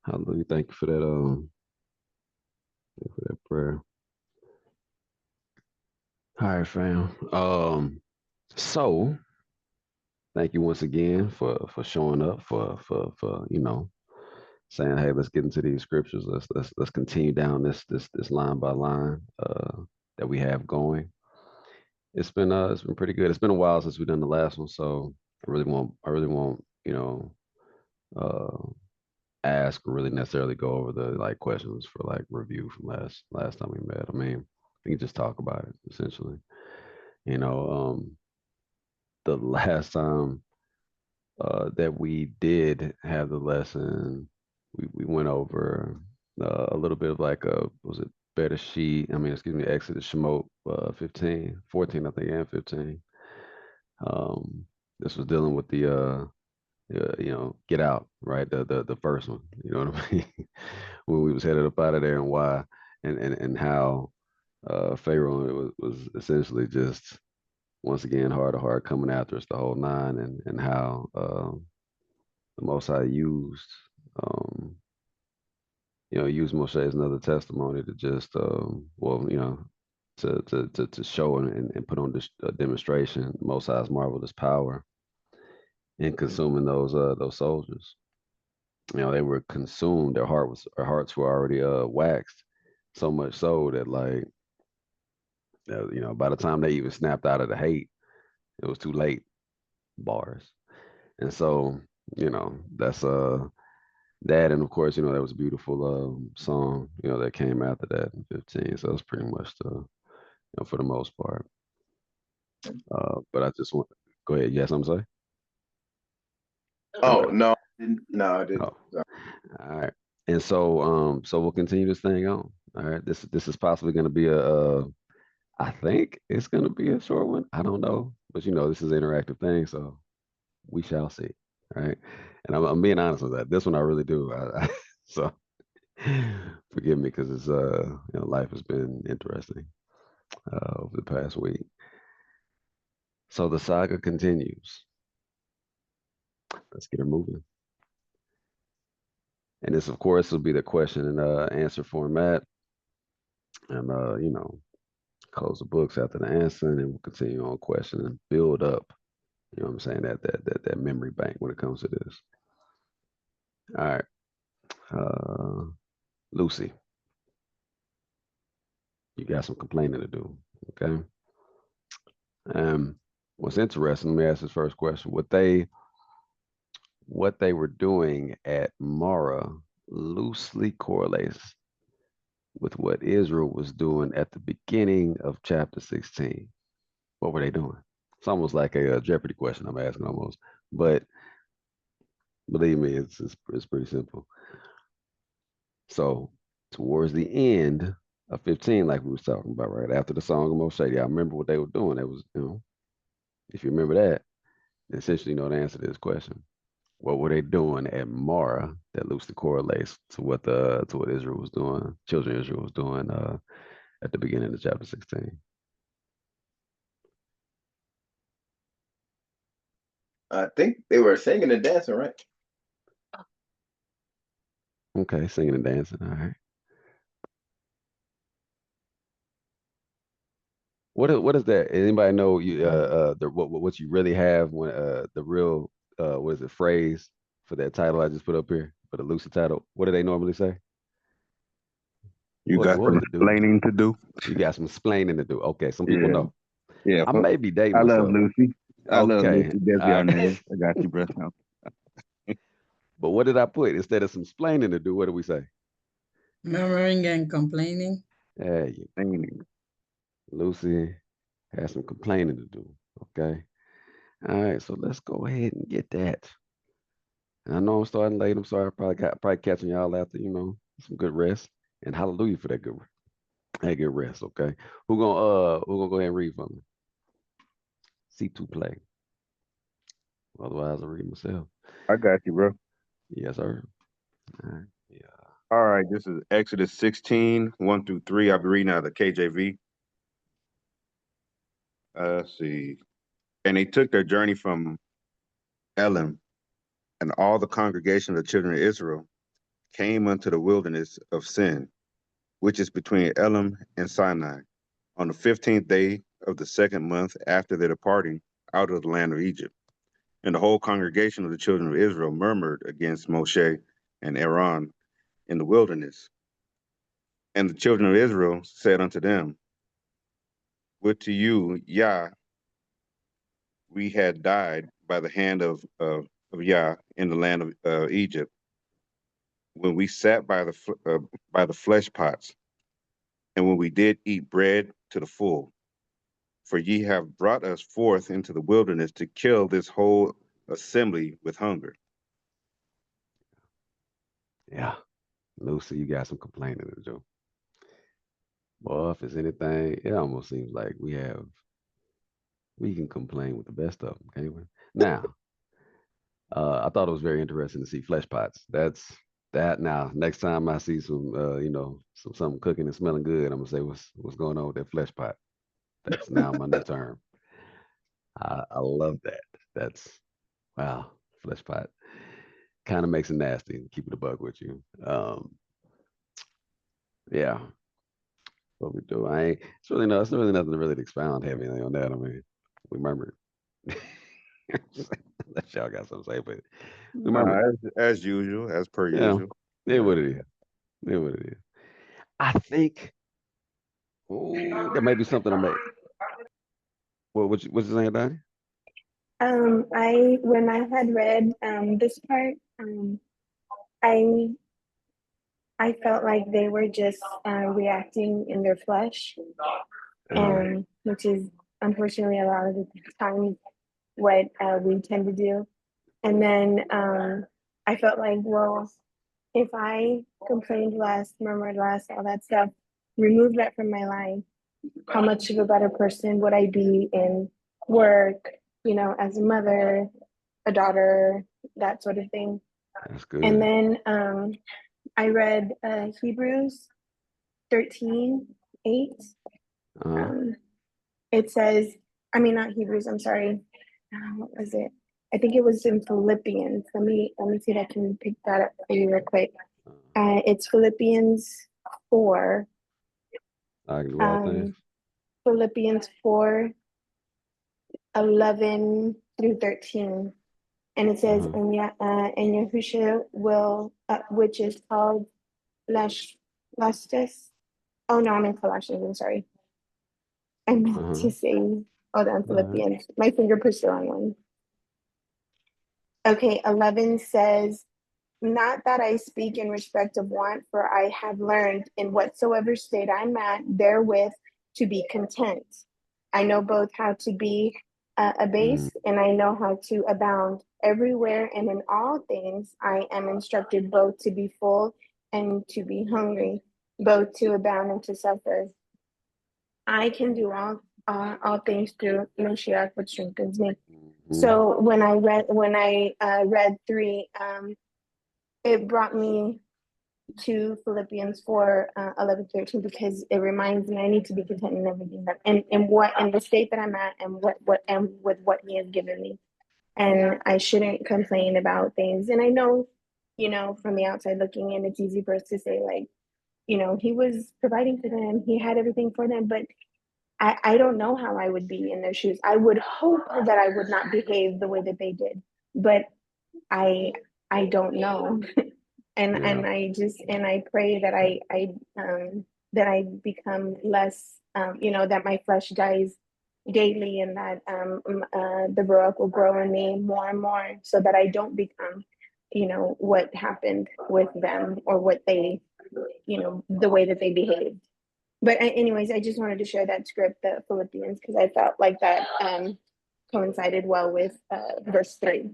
Hallelujah. Thank you for that prayer. All right, fam. So thank you once again for showing up for saying, hey, let's get into these scriptures. Let's continue down this line by line that we have going. It's been pretty good. It's been a while since we've done the last one, so I really won't uh ask or really necessarily go over the like questions for like review from last time we met. I mean, we can just talk about it essentially. You know, the last time that we did have the lesson, we went over a little bit of like a was it better sheet? I mean, excuse me, Exodus Shemot 15, 14, I think, and 15. Um, this was dealing with the get out, right? The first one, you know what I mean? When we was headed up out of there and why and how Pharaoh was essentially just once again hard to hard coming after us the whole nine and how the Most High used um used Moshe as another testimony to just to show and put on this demonstration Most High's marvelous power in consuming those soldiers. They were consumed. Their hearts were already waxed, so much so that like by the time they even snapped out of the hate, it was too late. Bars. And so that's that, and of course that was a beautiful song that came after that in 15. So it's pretty much for the most part. But I just want go ahead. Yes, I'm sorry. Oh Okay. no, no, I didn't. Oh, all right. And so we'll continue this thing on. All right. This is possibly going to be I think it's going to be a short one. I don't know, but this is an interactive thing, so we shall see. All right. And I'm being honest with that. This one I really do. So forgive me because it's life has been interesting over the past week. So the saga continues. Let's get her moving. And this, of course, will be the question and answer format. And close the books after the answer, and then we'll continue on question and build up. You know what I'm saying? That memory bank when it comes to this. All right. Lucy, you got some complaining to do. Okay. What's interesting, let me ask this first question. What they were doing at Mara loosely correlates with what Israel was doing at the beginning of chapter 16. What were they doing? It's almost like a Jeopardy question I'm asking almost, but believe me, it's pretty simple. So towards the end of 15, like we was talking about right after the song of Moshe, I remember what they were doing. It was, if you remember that, essentially you know the answer to this question. What were they doing at Mara that loosely correlates to what Israel was doing, children of Israel was doing at the beginning of chapter 16? I think they were singing and dancing, right? Okay, singing and dancing. All right. What is that? Anybody know what you really have when the real what is it phrase for that title I just put up here for the lucid title? What do they normally say? You got What some would the dude? explaining to do. You got some explaining to do. Okay, some people Yeah, know. yeah. I may be dating I love myself. Lucy. I love Okay, Lucy. That's all y'all right. know. I got you, bro. Now. But what did I put instead of some explaining to do? What do we say? Murmuring and complaining. Hey, Lucy has some complaining to do. Okay. All right, so let's go ahead and get that. And I know I'm starting late. I'm sorry. I probably catching y'all after some good rest. And hallelujah for that good rest. Okay. Who gonna go ahead and read for me? C2 play. Otherwise, I read myself. I got you, bro. Yes, sir. All right. Yeah. All right, this is Exodus 16, 1 through 3. I'll be reading out of the KJV. Let's see. And they took their journey from Elim, and all the congregation of the children of Israel came unto the wilderness of Sin, which is between Elim and Sinai, on the 15th day of the second month after their departing out of the land of Egypt. And the whole congregation of the children of Israel murmured against Moshe and Aaron in the wilderness. And the children of Israel said unto them, would to you, Yah, we had died by the hand of Yah in the land of Egypt, when we sat by the flesh pots, and when we did eat bread to the full. For ye have brought us forth into the wilderness to kill this whole assembly with hunger. Yeah. Lucy, you got some complaining to do. Well, if it's anything, it almost seems like we can complain with the best of them, can't we? Now, I thought it was very interesting to see flesh pots. That now. Next time I see some, something cooking and smelling good, I'm gonna say what's going on with that flesh pot. That's now my new term. I love that. That's wow, flesh pot. Kind of makes it nasty. Keep it a bug with you. Yeah. What we do? It's really nothing to really expound heavily on that. I mean, we murmured. Unless y'all got something to say, but we murmured. As usual, as per Yeah, usual. it what it is. It what it is. I think. Oh, there may be something I may. What you saying, Donnie? When I had read this part, I I felt like they were just reacting in their flesh, which is unfortunately a lot of the times what we tend to do. And then I felt like, well, if I complained less, murmured less, all that stuff, remove that from my life, how much of a better person would I be in work, as a mother, a daughter, that sort of thing. That's good. And then I read Hebrews 13:8. It says, not Hebrews, I'm sorry. What was it? I think it was in Philippians. Let me see if I can pick that up for you real quick. It's Philippians 4. I can do all things. Philippians 4:11-13. And it says, and Yahushua will, which is called Lastus. Oh no, I'm in Colossians, I'm sorry. I meant to say, hold on, Philippians. My finger pushed the wrong one. Okay, 11 says, not that I speak in respect of want, for I have learned in whatsoever state I'm at, therewith to be content. I know both how to be abased and I know how to abound. Everywhere and in all things, I am instructed both to be full and to be hungry, both to abound and to suffer. I can do all things through Mashiach, which strengthens me. So when I read 3, it brought me to Philippians 4:11-13, because it reminds me I need to be content in everything that in the state that I'm at and with what He has given me, and I shouldn't complain about things. And I know, from the outside looking in, it's easy for us to say like, He was providing for them, He had everything for them, but I don't know how I would be in their shoes. I would hope that I would not behave the way that they did, but I don't know. And I pray that I become less, that my flesh dies daily, and that the Ruach will grow in me more and more, so that I don't become, what happened with them, or what they, the way that they behaved. But anyways, I just wanted to share that script, the Philippians, because I felt like that coincided well with verse 3.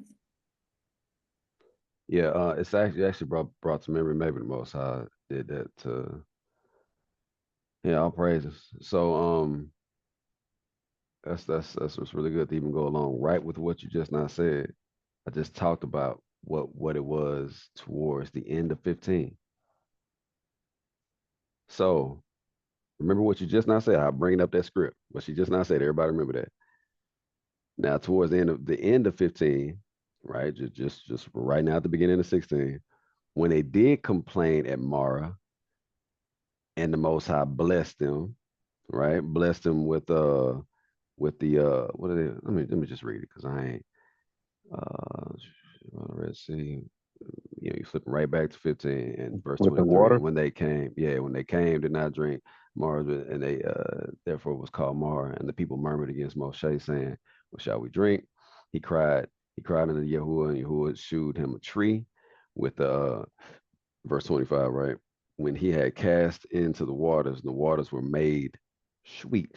Yeah, it's actually brought to memory. Maybe the Most High did that to. Yeah, all praises. So that's what's really good to even go along right with what you just now said. I just talked about what it was towards the end of 15. So remember what you just now said. I'm bringing up that script. What she just now said. Everybody remember that. Now towards the end of 15, right? Just right now at the beginning of 16, When they did complain at Mara, and the Most High blessed them, right? Blessed them with the what are they? Let me just read it because I ain't Red Sea. You flipping right back to 15 and verse With the 23. water. And when they came, when they came, did not drink Mara, and they therefore was called Mara. And the people murmured against Moshe, saying, "What shall we drink?" He cried. He cried unto Yahuwah, and Yahuwah shewed him a tree with verse 25, right? When he had cast into the waters, and the waters were made sweet.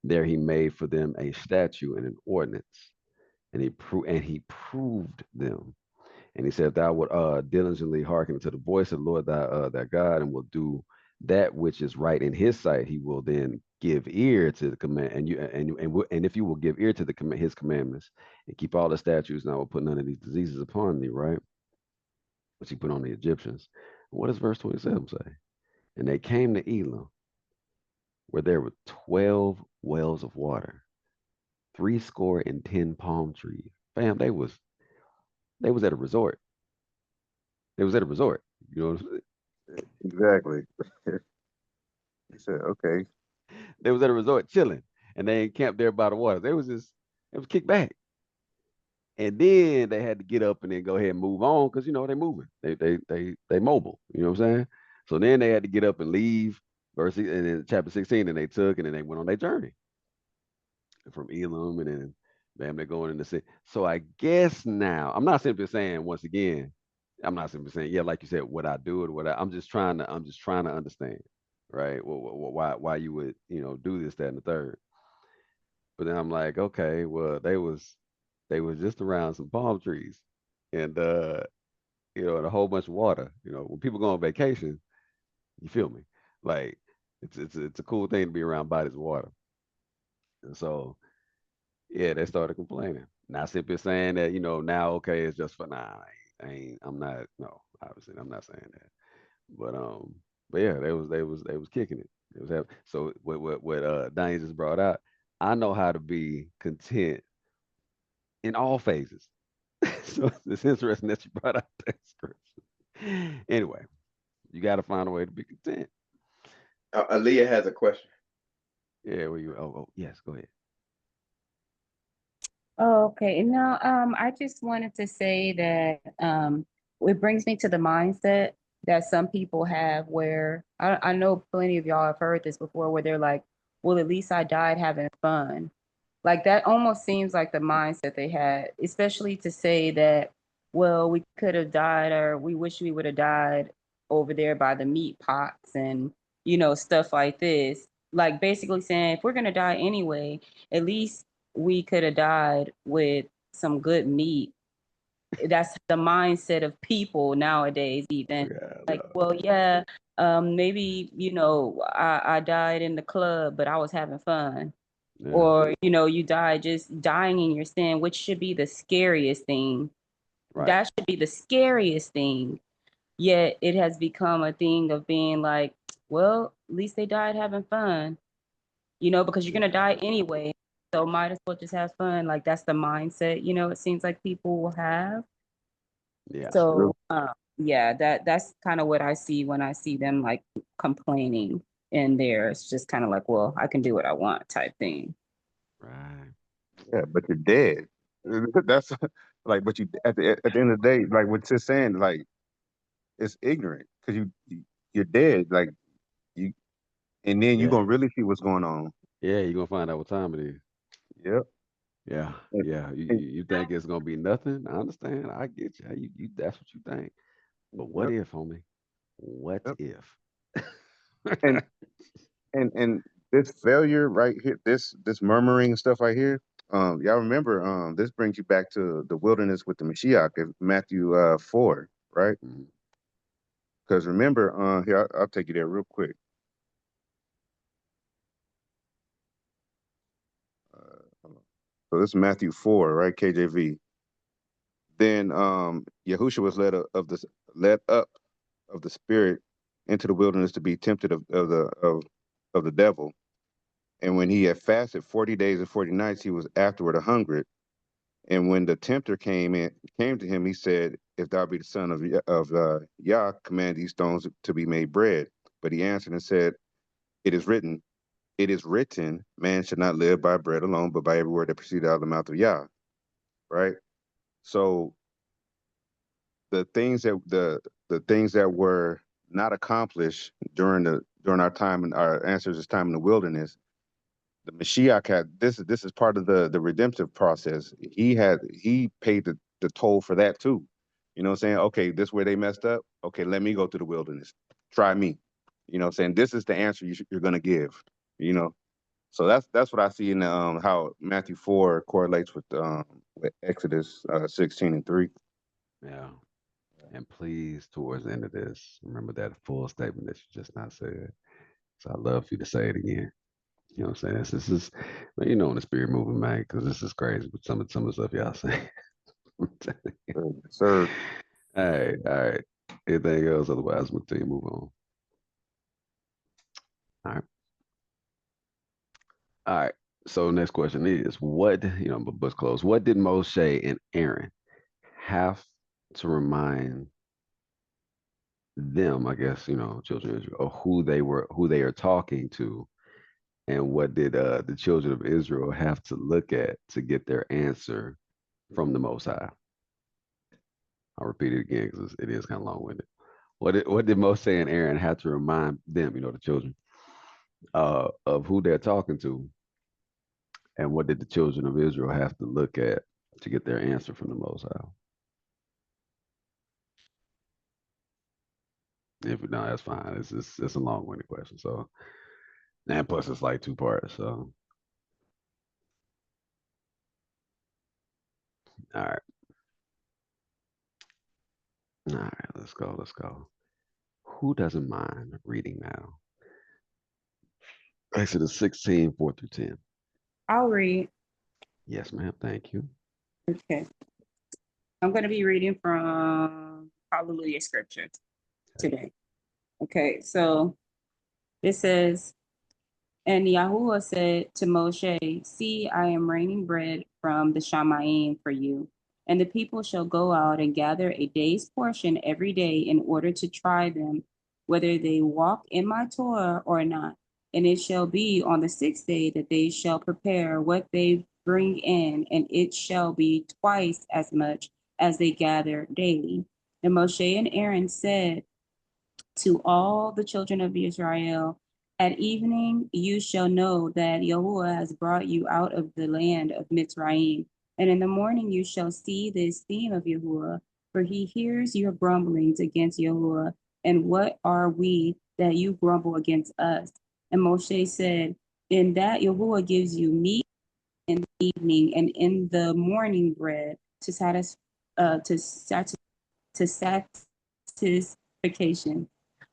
There he made for them a statute and an ordinance, and he proved them. And he said, if thou would diligently hearken to the voice of the Lord thy God, and will do that which is right in his sight, he will then give ear to the command, and if you will give ear to his commandments and keep all the statutes, and I will put none of these diseases upon thee, right? Which he put on the Egyptians. What does verse 27 say? And they came to Elam, where there were 12 wells of water, 70 palm trees. Fam, they was at a resort. They was at a resort. You know what I'm saying? Exactly. He said, okay. They was at a resort chilling, and they ain't camped there by the water. It was kicked back, and then they had to get up and then go ahead and move on because they moving. They mobile. You know what I'm saying? So then they had to get up and leave. And then chapter 16, and they took and then they went on their journey from Elam, and then bam, they're going in the city. So I guess now I'm not simply saying once again. I'm not simply saying like you said, what I do it, I'm just trying to understand, right? Why you would do this, that, and the third. But then I'm like, okay, well they was just around some palm trees, and and a whole bunch of water. When people go on vacation, you feel me? Like it's a cool thing to be around bodies of water. And so yeah, they started complaining. Not simply saying that, now okay, it's just for nah, I'm not no, obviously I'm not saying that. But yeah, they was kicking it. It was so what Diane just brought out, I know how to be content in all phases. So it's interesting that you brought out that scripture. Anyway, you gotta find a way to be content. Aaliyah has a question. Yeah, yes, go ahead. Oh, okay. Now, I just wanted to say that it brings me to the mindset that some people have where I know plenty of y'all have heard this before, where they're like, well, at least I died having fun. Like that almost seems like the mindset they had, especially to say that, well, we could have died or we wish we would have died over there by the meat pots and, stuff like this. Like basically saying, if we're going to die anyway, at least we could have died with some good meat. That's the mindset of people nowadays, even Yeah, like, no, well, yeah, maybe, I died in the club, but I was having fun. yeah, Or, you die just dying in your sin, which should be the scariest thing. right. That should be the scariest thing. Yet it has become a thing of being like, well, at least they died having fun, because you're gonna die anyway. So might as well just have fun. Like that's the mindset, it seems like people will have. Yeah, So yeah, that's kind of what I see when I see them like complaining in there. It's just kind of like, well, I can do what I want type thing. right. Yeah, but you're dead. That's like, but you at the end of the day, like what you're saying, like it's ignorant because you're dead. Like you, and then you're Yeah, gonna really see what's going on. yeah, you're gonna find out what time it is. Yep. Yeah, And, yeah. You, and, you you think it's gonna be nothing? I understand. I get you. You that's what you think. But what yep. if, homie? What Yep. if? And and this failure right here, this murmuring and stuff right here. Y'all remember? This brings you back to the wilderness with the Mashiach in Matthew 4, right? Mhm. Because remember, here I'll take you there real quick. Hold on. So this is Matthew 4, right? KJV. Then Yahushua was led up of the Spirit into the wilderness to be tempted of the devil. And when he had fasted 40 days and 40 nights, he was afterward a hungered. And when the tempter came to him, he said, if thou be the son of Yah, command these stones to be made bread. But he answered and said, It is written, man should not live by bread alone, but by every word that proceeded out of the mouth of Yah. Right. So the things that were not accomplished during our time and our ancestors' time in the wilderness, the Mashiach had this is part of the redemptive process. He paid the toll for that too. You know what I'm saying? Okay, this way they messed up. Okay, let me go to the wilderness. Try me. You know what I'm saying? This is the answer you're gonna give. You know. So that's what I see in how Matthew 4 correlates with Exodus 16:3. Yeah. And please, towards the end of this, remember that full statement that you just not said. So I'd love for you to say it again. You know what I'm saying? This is, you know, in the spirit moving, man, because this is crazy. But some of the stuff y'all say. Sir. All right. Anything else? Otherwise, we'll continue to move on. All right. All right. So next question is, what, you know, bus close. What did Moshe and Aaron have to remind them, I guess, you know, children of Israel, of who they are talking to, and what did the children of Israel have to look at to get their answer from the Most High? I'll repeat it again because it is kind of long-winded. What did Moshe and Aaron have to remind them, you know, the children, of who they're talking to, and what did the children of Israel have to look at to get their answer from the Most High? If no, that's fine. It's a long-winded question. So, and plus it's like two parts. So, all right, all right. Let's go. Let's go. Who doesn't mind reading now? Exodus 16, 4 through 10. I'll read. Yes, ma'am. Thank you. Okay. I'm going to be reading from Hallelujah Scripture today. Okay, so it says, and Yahuwah said to Moshe, See, I am raining bread from the Shamayim for you, and the people shall go out and gather a day's portion every day in order to try them, whether they walk in my Torah or not. And it shall be on the 6th day that they shall prepare what they bring in, and it shall be twice as much as they gather daily. And Moshe and Aaron said to all the children of Israel, At evening you shall know that Yahuwah has brought you out of the land of Mitzrayim. And in the morning you shall see the esteem of Yahuwah, for he hears your grumblings against Yahuwah. And what are we that you grumble against us? And Moshe said, In that Yahuwah gives you meat in the evening and in the morning bread to satisfaction.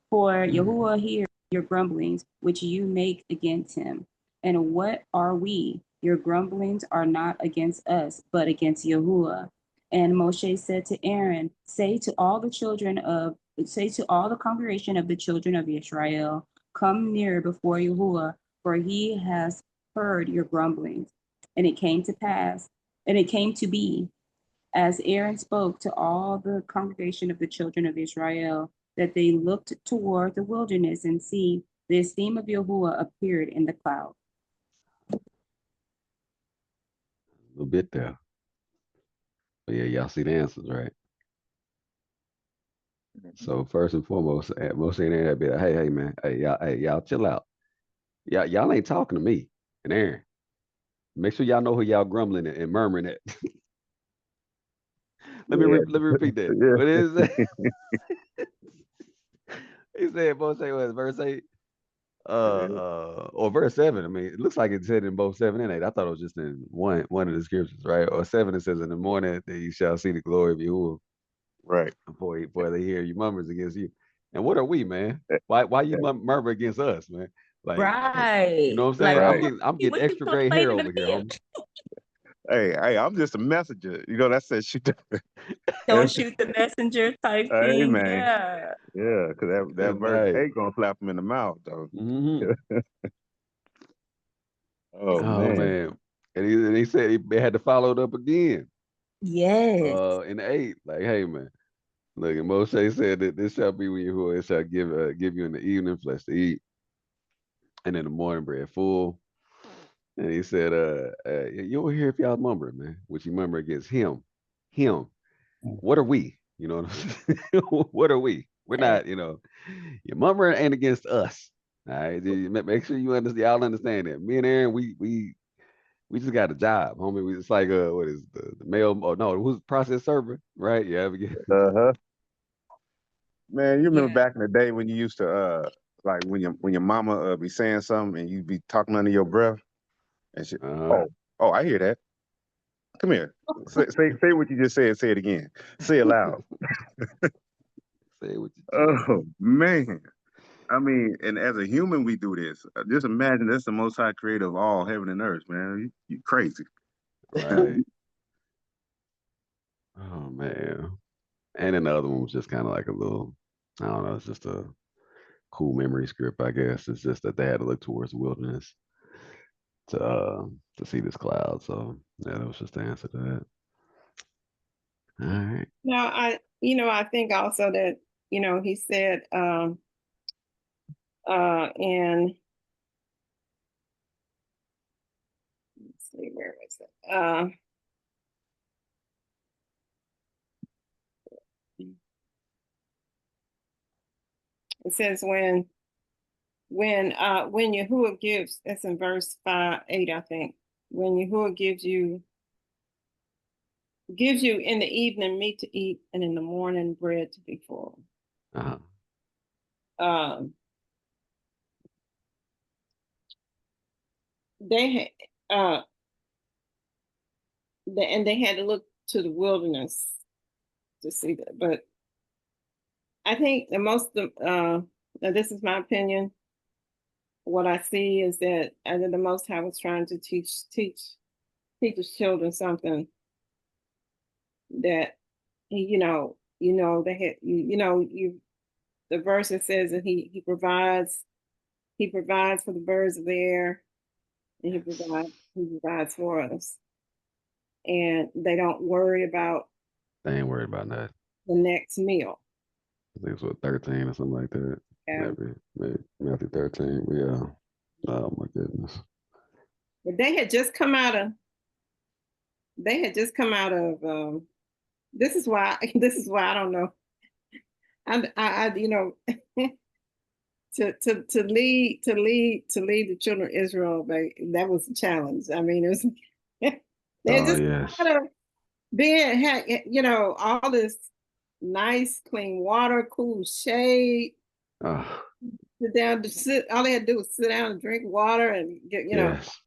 For Yahuwah hears your grumblings, which you make against him. And what are we? Your grumblings are not against us, but against Yahuwah. And Moshe said to Aaron, Say to all the congregation of the children of Israel, Come near before Yahuwah, for he has heard your grumblings. And it came to be, as Aaron spoke to all the congregation of the children of Israel, that they looked toward the wilderness, and see, the esteem of Yahuwah appeared in the cloud. A little bit there. But yeah, y'all see the answers, right? So first and foremost, most saying that be like, hey man, hey y'all chill out. Y'all ain't talking to me and Aaron. Make sure y'all know who y'all grumbling and murmuring at. let me repeat that. Yeah. What is that? He said, Moshe was verse 8. Or verse 7. I mean, it looks like it said in both 7 and 8. I thought it was just in one of the scriptures, right? Or 7, it says, In the morning that you shall see the glory of Yahuwah. Right. Before they hear you murmurs against you. And what are we, man? Why you murmur against us, man? Like, you know what I'm saying? Right. I'm getting extra gray hair over here, homie. Hey, I'm just a messenger. You know, that's that shit. Don't shoot the messenger type Hey, thing. man. Yeah, because that verse 8 gonna slap him in the mouth, though. Oh, Oh man. man. And he said he had to follow it up again. Yes. In the 8. Like, hey man, Look, and Moshe said that this shall be when Yahuwah shall give you in the evening flesh to eat, and in the morning bread full. And he said, you will hear if y'all murmur, man, which he murmur against him. Him. What are we? You know what I'm saying? What are we? We're not, your murmur ain't against us. All right. Make sure y'all understand that. Me and Aaron, we just got a job, homie. We just like what is the mail? Oh no, who's process server, right? Yeah, Uh-huh. Man, you remember Yeah. back in the day when you used to like when your mama be saying something and you be talking under your breath and she, uh-huh. oh, I hear that. Come here. Say what you just said. Say it again. Say it loud. Say what you Oh man. I mean, and as a human, we do this. Just imagine that's the Most High Creator of all heaven and earth, man. You crazy. right. Oh man. And then the other one was just kind of like a little, I don't know, it's just a cool memory script, I guess. It's just that they had to look towards the wilderness to see this cloud. So yeah, that was just the answer to that. All right. Now, I think also that, he said, in, let's see, where was it? It says when Yahuwah gives, that's in verse 8, I think, when Yahuwah gives you in the evening meat to eat and in the morning bread to be full. Uh-huh. They had they had to look to the wilderness to see that. But I think the most now this is my opinion. What I see is that the Most High was trying to teach his children something that they had the verse that says that he provides for the birds of the air, and he provides for us, and they don't worry about They ain't worried about that. the next meal. I think it's what 13 or something like that. Yeah. Maybe Matthew 13. Yeah. Oh my goodness. But they had just come out of this is why I don't know. I to lead the children of Israel, that was a challenge. I mean, it was they Oh just yes. had all this nice clean water, cool shade, Oh sit down to sit. All they had to do was sit down and drink water and get yes.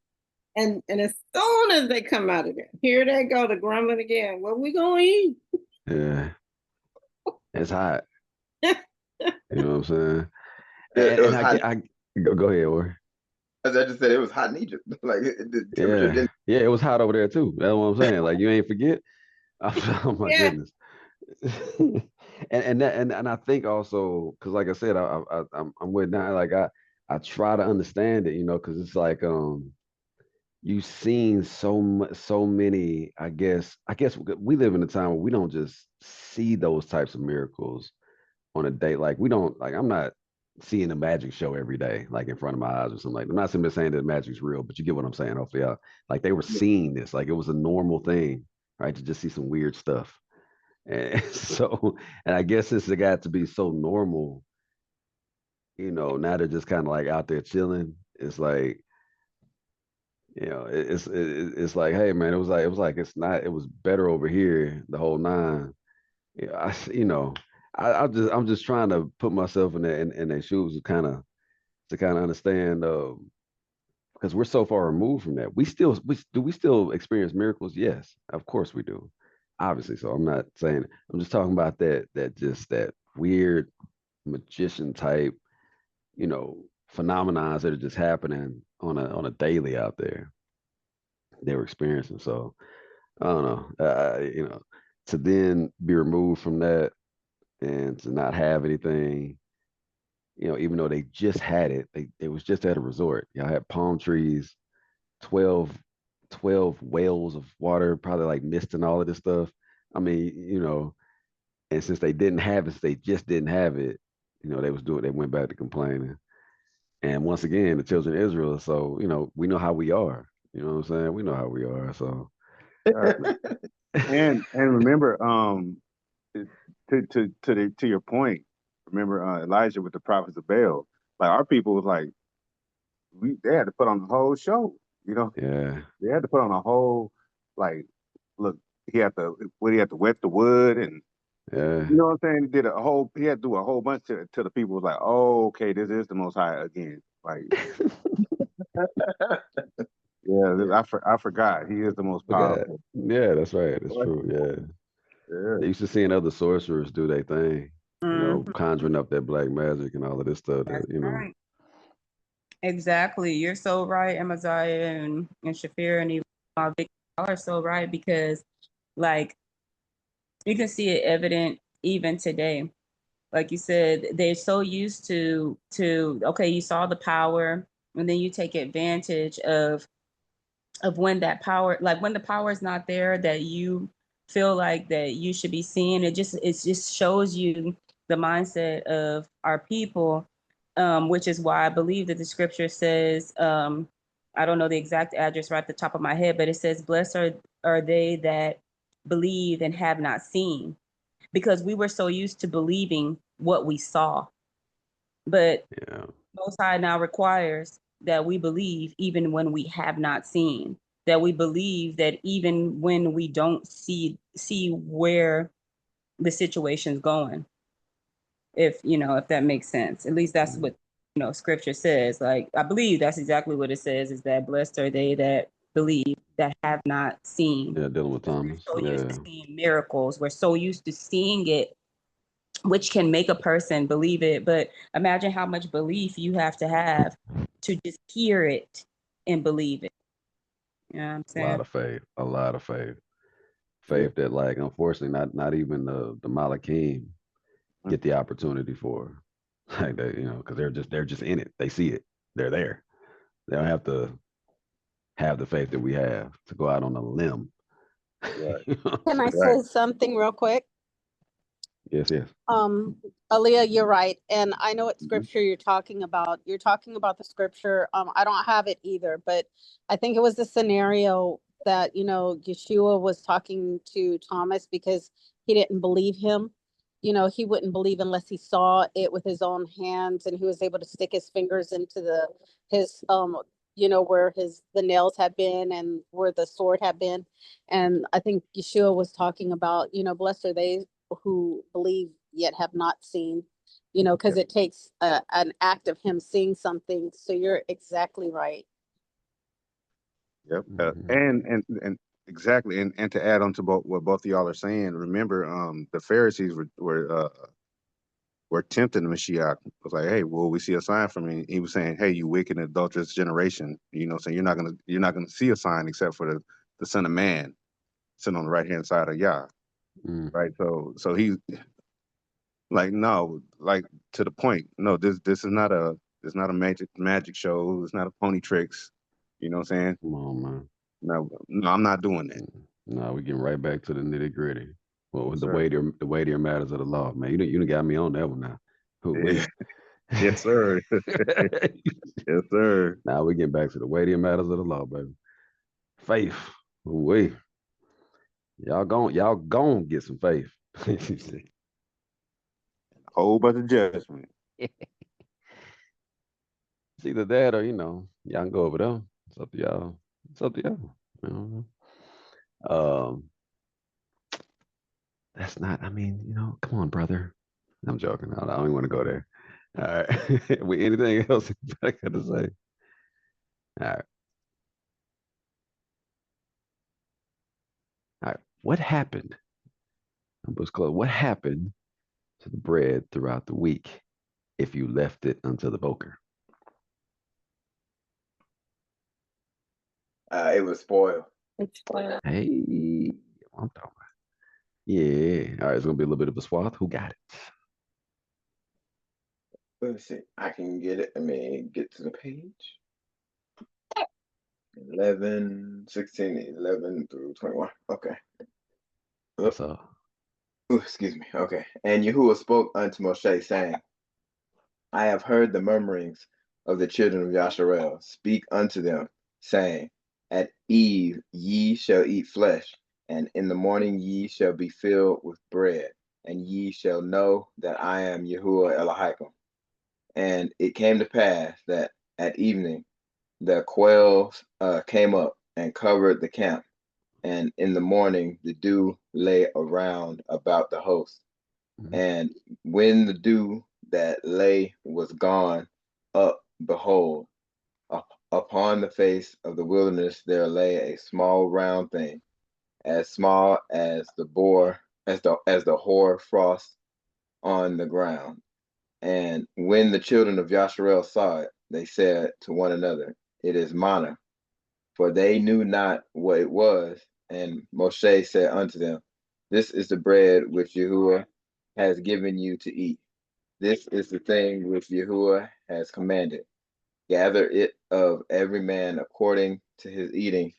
and as soon as they come out of there, here they go to grumbling again. What we gonna eat? Yeah. It's hot. You know what I'm saying? It was And hot. I go ahead, or As I just said, it was hot in Egypt. Like the temperature yeah. didn't. Yeah, it was hot over there too. That's what I'm saying. Like you ain't forget. Oh my Yeah. goodness. And I think also because like I said, I'm with that. Like I try to understand it, because it's like you've seen so many. I guess we live in a time where we don't just see those types of miracles on a day. Like we don't like I'm not seeing a magic show every day, like in front of my eyes or something like that. I'm not simply saying that magic's real, but you get what I'm saying. Hopefully, like they were seeing this, like it was a normal thing, right? To just see some weird stuff. And so, and I guess it's got to be so normal, now they're just kind of like out there chilling. It's like, it's like, hey man, it was like it was better over here the whole nine. Yeah, I'm just trying to put myself in their shoes to kind of understand because we're so far removed from that. We still experience miracles? Yes, of course we do. Obviously, so I'm not saying I'm just talking about that weird magician type, phenomena that are just happening on a daily out there. They were experiencing. So I don't know. To then be removed from that and to not have anything, even though they just had it, they was just at a resort. Y'all had palm trees, 12, 12 wells of water, probably like mist and all of this stuff. I mean, And since they didn't have it, since they just didn't have it, they went back to complaining. And once again, the children of Israel, so we know how we are. You know what I'm saying? We know how we are. So And remember, to your point, remember Elijah with the prophets of Baal. Like our people was like they had to put on the whole show. yeah, They had to put on a whole like look. He had to wet the wood and yeah. you know what I'm saying. He had to do a whole bunch to the people was like, oh okay, this is the Most High again. Like yeah, I forgot he is the most Forgot. powerful. Yeah, that's right. That's true. Yeah. Yeah. They used to seeing other sorcerers do their thing, Mhm. conjuring up that black magic and all of this stuff That's that. right. Exactly. You're so right, Amaziah and Shafir and even Vic, y'all are so right because like you can see it evident even today. Like you said, they're so used to okay, you saw the power and then you take advantage of when that power, like when the power is not there that you feel like that you should be seeing. It just shows you the mindset of our people, which is why I believe that the scripture says, I don't know the exact address right at the top of my head, but it says, blessed are they that believe and have not seen, because we were so used to believing what we saw. But Yeah. Most High now requires that we believe even when we have not seen, that we believe that even when we don't see where the situation's going. If that makes sense. At least that's what scripture says. Like I believe that's exactly what it says, is that blessed are they that believe that have not seen. Yeah, dealing with Because we're Thomas. so used to Yeah. seeing miracles. We're so used to seeing it, which can make a person believe it. But imagine how much belief you have to just hear it and believe it. You know what I'm A lot saying? of faith. A lot of faith. Yeah. Faith that, like, unfortunately, not even the Malakim get the opportunity for. Like they, because they're just in it. They see it. They're there. They don't have to have the faith that we have to go out on a limb. Right. You know what I'm Can I saying? Right. say something real quick? Yes, yes. Aaliyah, you're right. And I know what Mhm. scripture you're talking about. You're talking about the scripture. I don't have it either, but I think it was the scenario that, Yeshua was talking to Thomas because he didn't believe him. He wouldn't believe unless he saw it with his own hands and he was able to stick his fingers into his where the nails had been and where the sword had been. And I think Yeshua was talking about, blessed are they who believe yet have not seen, because it takes an act of him seeing something. So you're exactly right. Yep. Mhm. And exactly. And to add on to what both of y'all are saying, remember, the Pharisees were tempting the Mashiach. It was like, hey, well, we see a sign from him. He was saying, hey, you wicked and adulterous generation. So you're not gonna see a sign except for the Son of Man sitting on the right hand side of Yah. Mm. Right. So he's like, no, like to the point. No, this is not a magic show. It's not a pony tricks. You know what I'm saying? Come on, man. No, I'm not doing that. No, we getting right back to the nitty gritty. Well, Yes, with the sir. weightier matters of the law, man. You done got me on that one now. Who Yeah. we? Yes, sir. Yes, sir. Now we getting back to the weightier matters of the law, baby. Faith. Who we? Y'all gon' get some faith. Whole bunch of judgment. It's either that or y'all can go over there. It's up to y'all. It's up to y'all. You know? Um, that's not. I mean, come on, brother. I'm joking. I don't even want to go there. All right. With anything else I got to say? All right. All right. What happened? Numbers close. What happened to the bread throughout the week if you left it until the boker? It was spoiled. Hey, I'm talking about. Yeah. All right. It's gonna be a little bit of a swath. Who got it? Let's see. I can get it. I mean, get to the page. 11, 16, 11 through 21. Okay. So Ooh, excuse me. Okay. And Yahuwah spoke unto Moshe, saying, I have heard the murmurings of the children of Yasharel. Speak unto them, saying, At eve ye shall eat flesh, and in the morning ye shall be filled with bread, and ye shall know that I am Yahuwah Elohim. And it came to pass that at evening the quails came up and covered the camp, and in the morning the dew lay around about the host. And when the dew that lay was gone up, behold, upon the face of the wilderness there lay a small round thing, as small as the hoar frost on the ground. And when the children of Yasharel saw it, they said to one another, It is manna, for they knew not what it was. And Moshe said unto them, This is the bread which Yahuwah has given you to eat. This is the thing which Yahuwah has commanded. Gather it of every man according to his eating,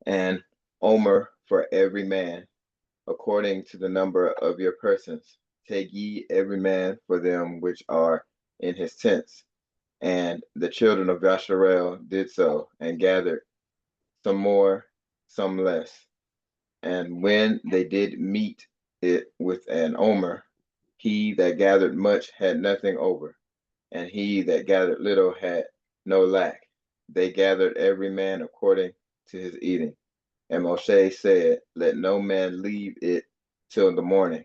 and omer for every man, according to the number of your persons. Take ye every man for them which are in his tents. And the children of Yasharel did so, and gathered some more, some less. And when they did meet it with an omer, he that gathered much had nothing over, and he that gathered little had no lack. They gathered every man according to his eating. And Moshe said, Let no man leave it till the morning.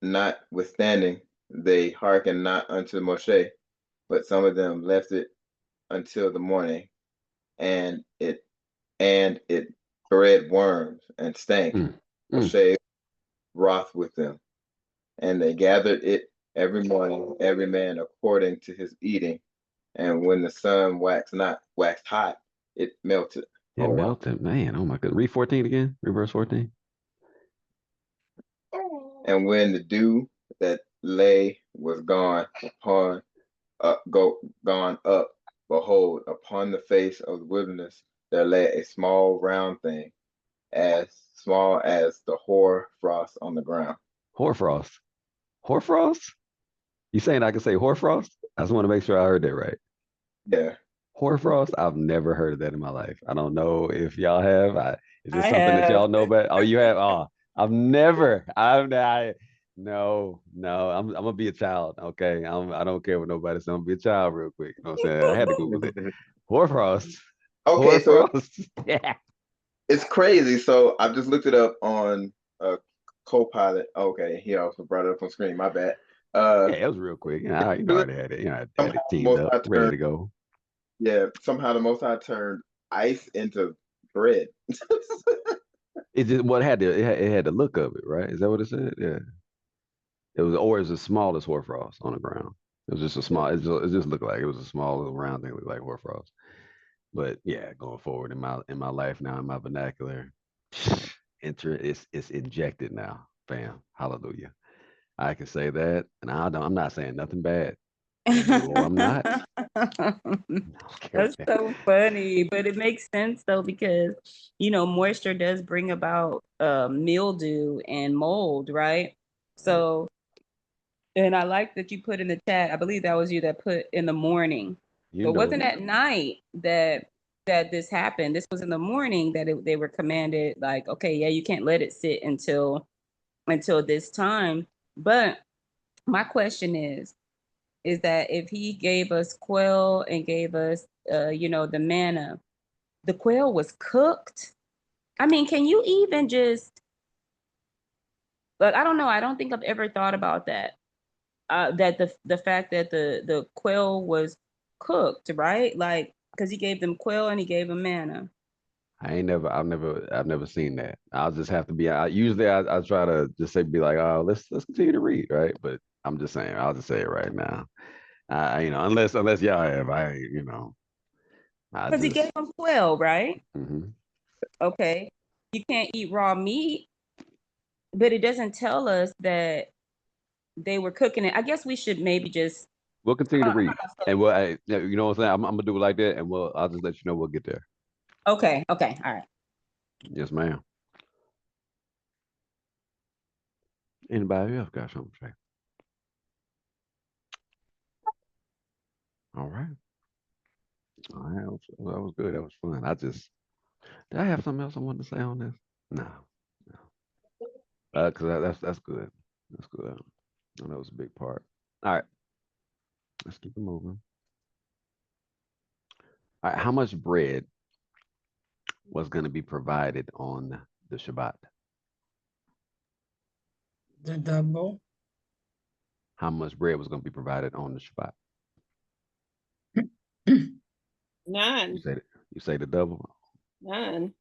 Notwithstanding, they hearkened not unto Moshe, but some of them left it until the morning, and it bred worms and stank. Moshe wroth with them, and they gathered it every morning, every man according to his eating. And when the sun waxed hot, it melted. It melted, man. Oh my God. Read 14 again. Read verse 14. And when the dew that lay was gone gone up, behold, upon the face of the wilderness there lay a small round thing, as small as the hoar frost on the ground. Hoarfrost. Hoarfrost? You saying I can say hoarfrost? I just want to make sure I heard that right. Yeah. Hoarfrost? I've never heard of that in my life. I don't know if y'all have. Is this I something that y'all have. know about? Oh, you have? Oh, I've never. No. I'm gonna be a child. Okay. I don't care what nobody says. I'm gonna be a child real quick. You know what I'm saying? I had to Google it. Hoarfrost. Okay, so Hoarfrost. Yeah. it's crazy. So I've just looked it up on Copilot. Okay, he also brought it up on screen. My bad. Yeah, it was real quick. I already had it. I had it teamed Most up, High ready to go. Yeah, somehow the Most High turned ice into bread. It just it had the look of it, right? Is that what it said? Yeah. It was as small as hoarfrost on the ground. It was just a small. It just looked like it was a small little round thing, looked like hoarfrost. But yeah, going forward in my life now, in my vernacular, it's injected now. Bam, hallelujah. I can say that, and I'm not saying nothing bad. No, I'm not. I don't care That's what that. so funny, but it makes sense though because moisture does bring about mildew and mold, right? So, and I like that you put in the chat. I believe that was you that put in the morning. You So it know wasn't it. at night that this happened. This was in the morning that they were commanded, like, okay, yeah, you can't let it sit until this time. But my question is that if he gave us quail and gave us the manna, the quail was cooked. I mean, can you even just like, I don't know, I don't think I've ever thought about that. That the fact that the quail was cooked, right? Like, because he gave them quail and he gave them manna. I've never seen that. I'll just have to be. Usually I try to just be like, oh, let's continue to read, right? But I'm just saying, I'll just say it right now. Unless y'all have, I Because he just. gave them quail, right? Mhm. Okay. You can't eat raw meat, but it doesn't tell us that they were cooking it. I guess we should maybe just. We'll continue to I'm read, not gonna and slow you know what I'm saying. I'm gonna do it like that, and I'll just let you know we'll get there. Okay. Okay. All right. Yes, ma'am. Anybody else got something to say? All right. All right. That was good. That was fun. Did I have something else I wanted to say on this? No. No. Because that's good. That's good. I know that was a big part. All right. Let's keep it moving. All right. How much bread was going to be provided on the Shabbat? The double. How much bread was going to be provided on the Shabbat? None. You say the double? None.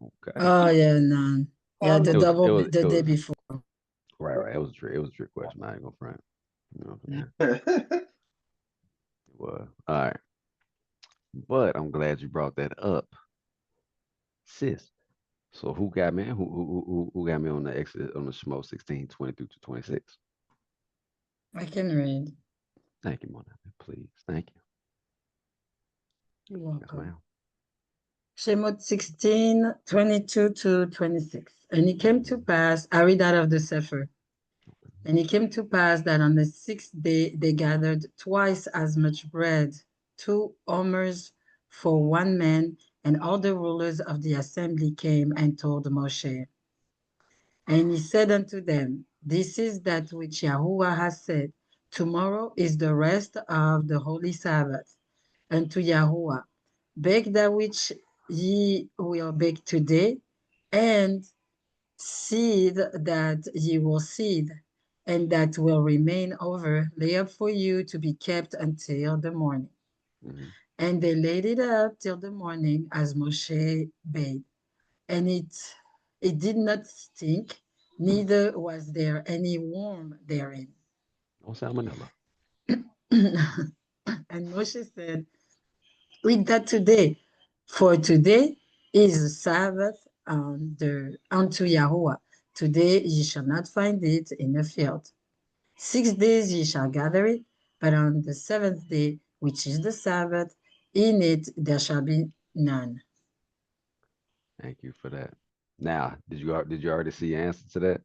Okay. Oh yeah, none. Yeah, the It was double it the day was before. right. It was a trick question. I ain't gonna front. You know what I'm saying? It was. All right. But I'm glad you brought that up, sis. So who got me? Who got me on the exit on the Shmo 16, 22 to 26? I can read. Thank you, Mona. Please. Thank you. You're Yes, welcome. ma'am. Shemot 16, 22 to 26. And it came to pass, I read out of the Sefer. And it came to pass that on the sixth day they gathered twice as much bread, 2 omers for one man, and all the rulers of the assembly came and told Moshe. And he said unto them, This is that which Yahuwah has said, Tomorrow is the rest of the holy Sabbath unto Yahuwah. Bake that which ye will bake today, and seed that ye will seed, and that will remain over, lay up for you to be kept until the morning. Mm-hmm. And they laid it up till the morning as Moshe bade. And it did not stink, neither was there any worm therein. No salmonella. And Moshe said, Read that today, for today is Sabbath unto Yahuwah. Today ye shall not find it in the field. 6 days ye shall gather it, but on the seventh day, which is the Sabbath, in it there shall be none. Thank you for that. Now, did you already see the answer to that,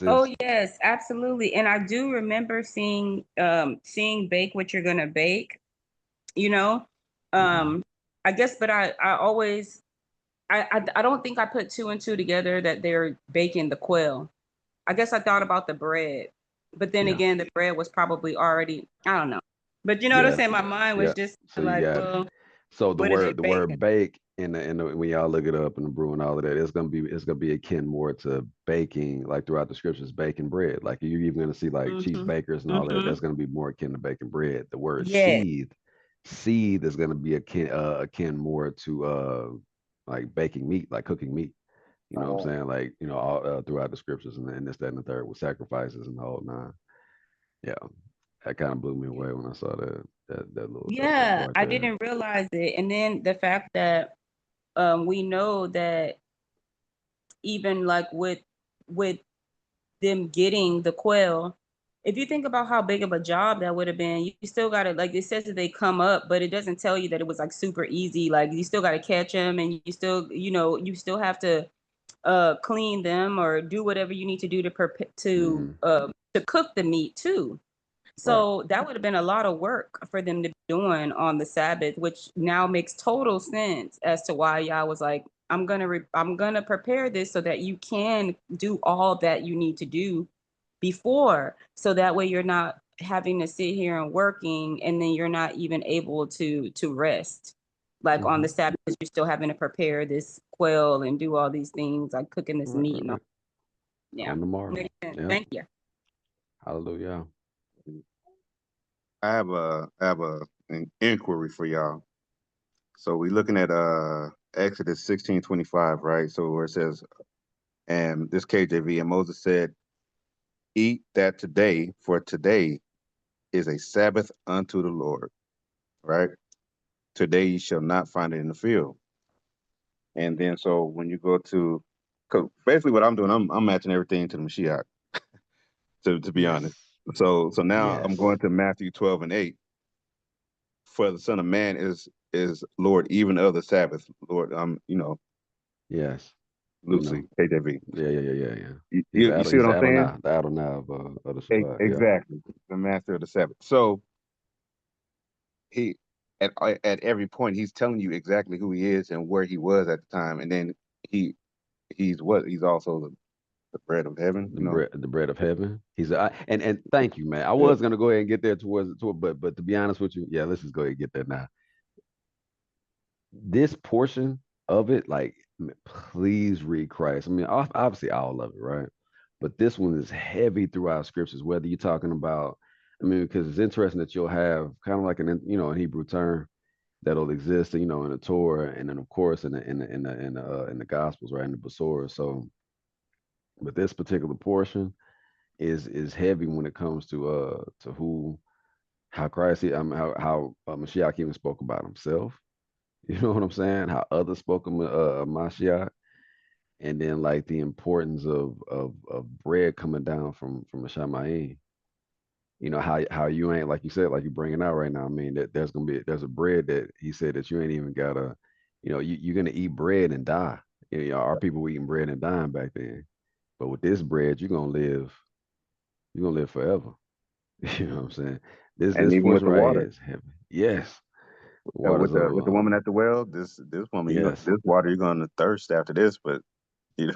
Oh sis? yes, absolutely. And I do remember seeing bake what you're gonna bake, you know. Mm-hmm. I guess, but I always I don't think I put two and two together that they're baking the quail. I guess I thought about the bread, but then Yeah. again, the bread was probably already, I don't know. But you know what I'm Yes. saying? My mind was Yeah. just So you like, got it. well, So what are they the baking? word bake when y'all look it up in the brew and all of that, it's gonna be akin more to baking, like throughout the scriptures, baking bread. Like you're even gonna see like chief Mm-hmm. bakers and all that. Mm-hmm. That's gonna be more akin to baking bread. The word Yes. seed is gonna be akin more to like baking meat, like cooking meat. You know what I'm saying? Like, you know, all throughout the scriptures and this, that, and the third with sacrifices and the whole nine. Yeah. That kind of blew me away when I saw that Yeah, part I there. didn't realize it. And then the fact that we know that even like with them getting the quail, if you think about how big of a job that would have been, you still got to, like, it says that they come up, but it doesn't tell you that it was like super easy. Like you still got to catch them, and you still, you still have to clean them or do whatever you need to do to cook the meat too. Right. So that would have been a lot of work for them to be doing on the Sabbath, which now makes total sense as to why Yah was like, I'm gonna prepare this so that you can do all that you need to do before, so that way you're not having to sit here and working, and then you're not even able to rest. Like on Mm-hmm. the Sabbath, you're still having to prepare this quail and do all these things, like cooking this Right, meat right, and all. right. Yeah, On tomorrow. makes sense. Yeah. Thank you. Hallelujah. I have an inquiry for y'all. So we're looking at Exodus 16:25, right? So where it says, and this KJV, and Moses said, Eat that today, for today is a Sabbath unto the Lord, right? Today you shall not find it in the field. And then so when you go to, cause basically what I'm doing, I'm matching everything to the Mashiach, to be Yes. honest. So now I'm Yes. going to Matthew 12:8. For the Son of Man is Lord even of the Sabbath. Lord, Yes. loosely, KJV. Yeah. You see He's what I'm saying? the Adonai of the Shabbat. Yeah. Exactly, the master of the Sabbath. So he at every point he's telling you exactly who he is and where he was at the time, and then he's what? He's also the bread of heaven. You know. The bread of heaven. And thank you, man. I Yeah. was gonna go ahead and get there but to be honest with you, yeah, let's just go ahead and get there now. This portion of it, like, please read Christ. I mean, obviously all of it, right? But this one is heavy throughout scriptures. Whether you're talking about, I mean, because it's interesting that you'll have kind of like an Hebrew term that'll exist, in the Torah, and then of course in the Gospels, right, in the Besorah. So, but this particular portion is heavy when it comes to how Christ, how Mashiach even spoke about himself. You know what I'm saying? How others spoke of Mashiach, and then like the importance of bread coming down from the Shamayim. How you ain't, like you said, like you bringing out right now. I mean, that there's a bread that he said that you ain't even gotta, you're gonna eat bread and die. Our people were eating bread and dying back then, but with this bread, you're gonna live forever. You know what I'm saying? This And this even with portion the right water, here is heavy. Yes, waters of with the woman at the well, this woman, yes, this water, you're gonna thirst after this. But you know,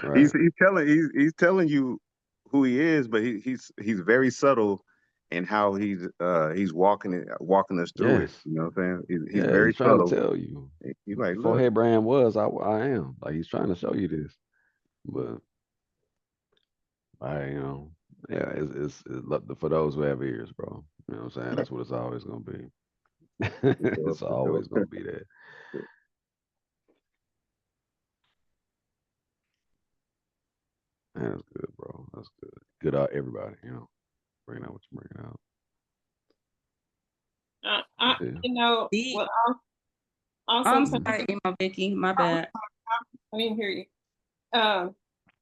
right. he's telling you who he is, but he's very subtle in how he's walking us through it. Yes. You know what I'm saying? He's Yeah, very he's trying to subtle. tell you. He's like, Before look, Abraham was, I am. Like, he's trying to show you this. But yeah, for those who have ears, bro. You know what I'm saying? That's what it's always gonna be. for It's sure. always gonna be that. Man, that's good, bro. That's good. Good out everybody, bringing out what you're bringing out. Yeah. What also I'm comes, sorry, Vicky, my bad. I didn't hear you.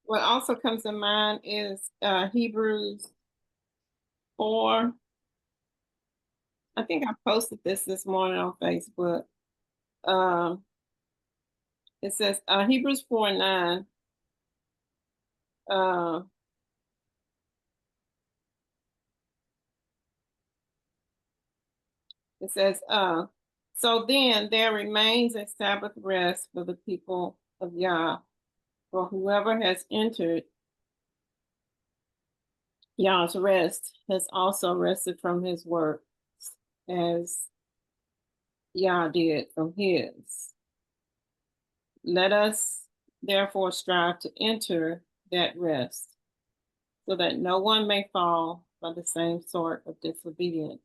What also comes to mind is Hebrews 4. I think I posted this morning on Facebook. It says Hebrews 4:9. It says, so then there remains a Sabbath rest for the people of Yah. For whoever has entered Yah's rest has also rested from his work, as Yah did from his. Let us therefore strive to enter that rest, so that no one may fall by the same sort of disobedience.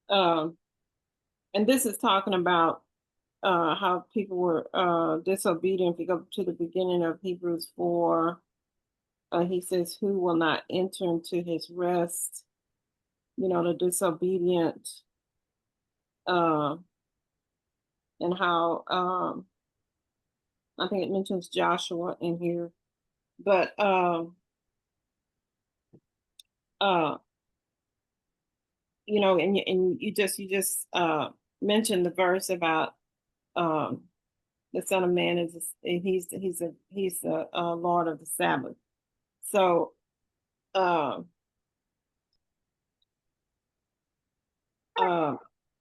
And this is talking about how people were disobedient. If you go to the beginning of Hebrews 4, he says, who will not enter into his rest? The disobedient, and how I think it mentions Joshua in here, but and you just mentioned the verse about the Son of Man he's the Lord of the Sabbath. So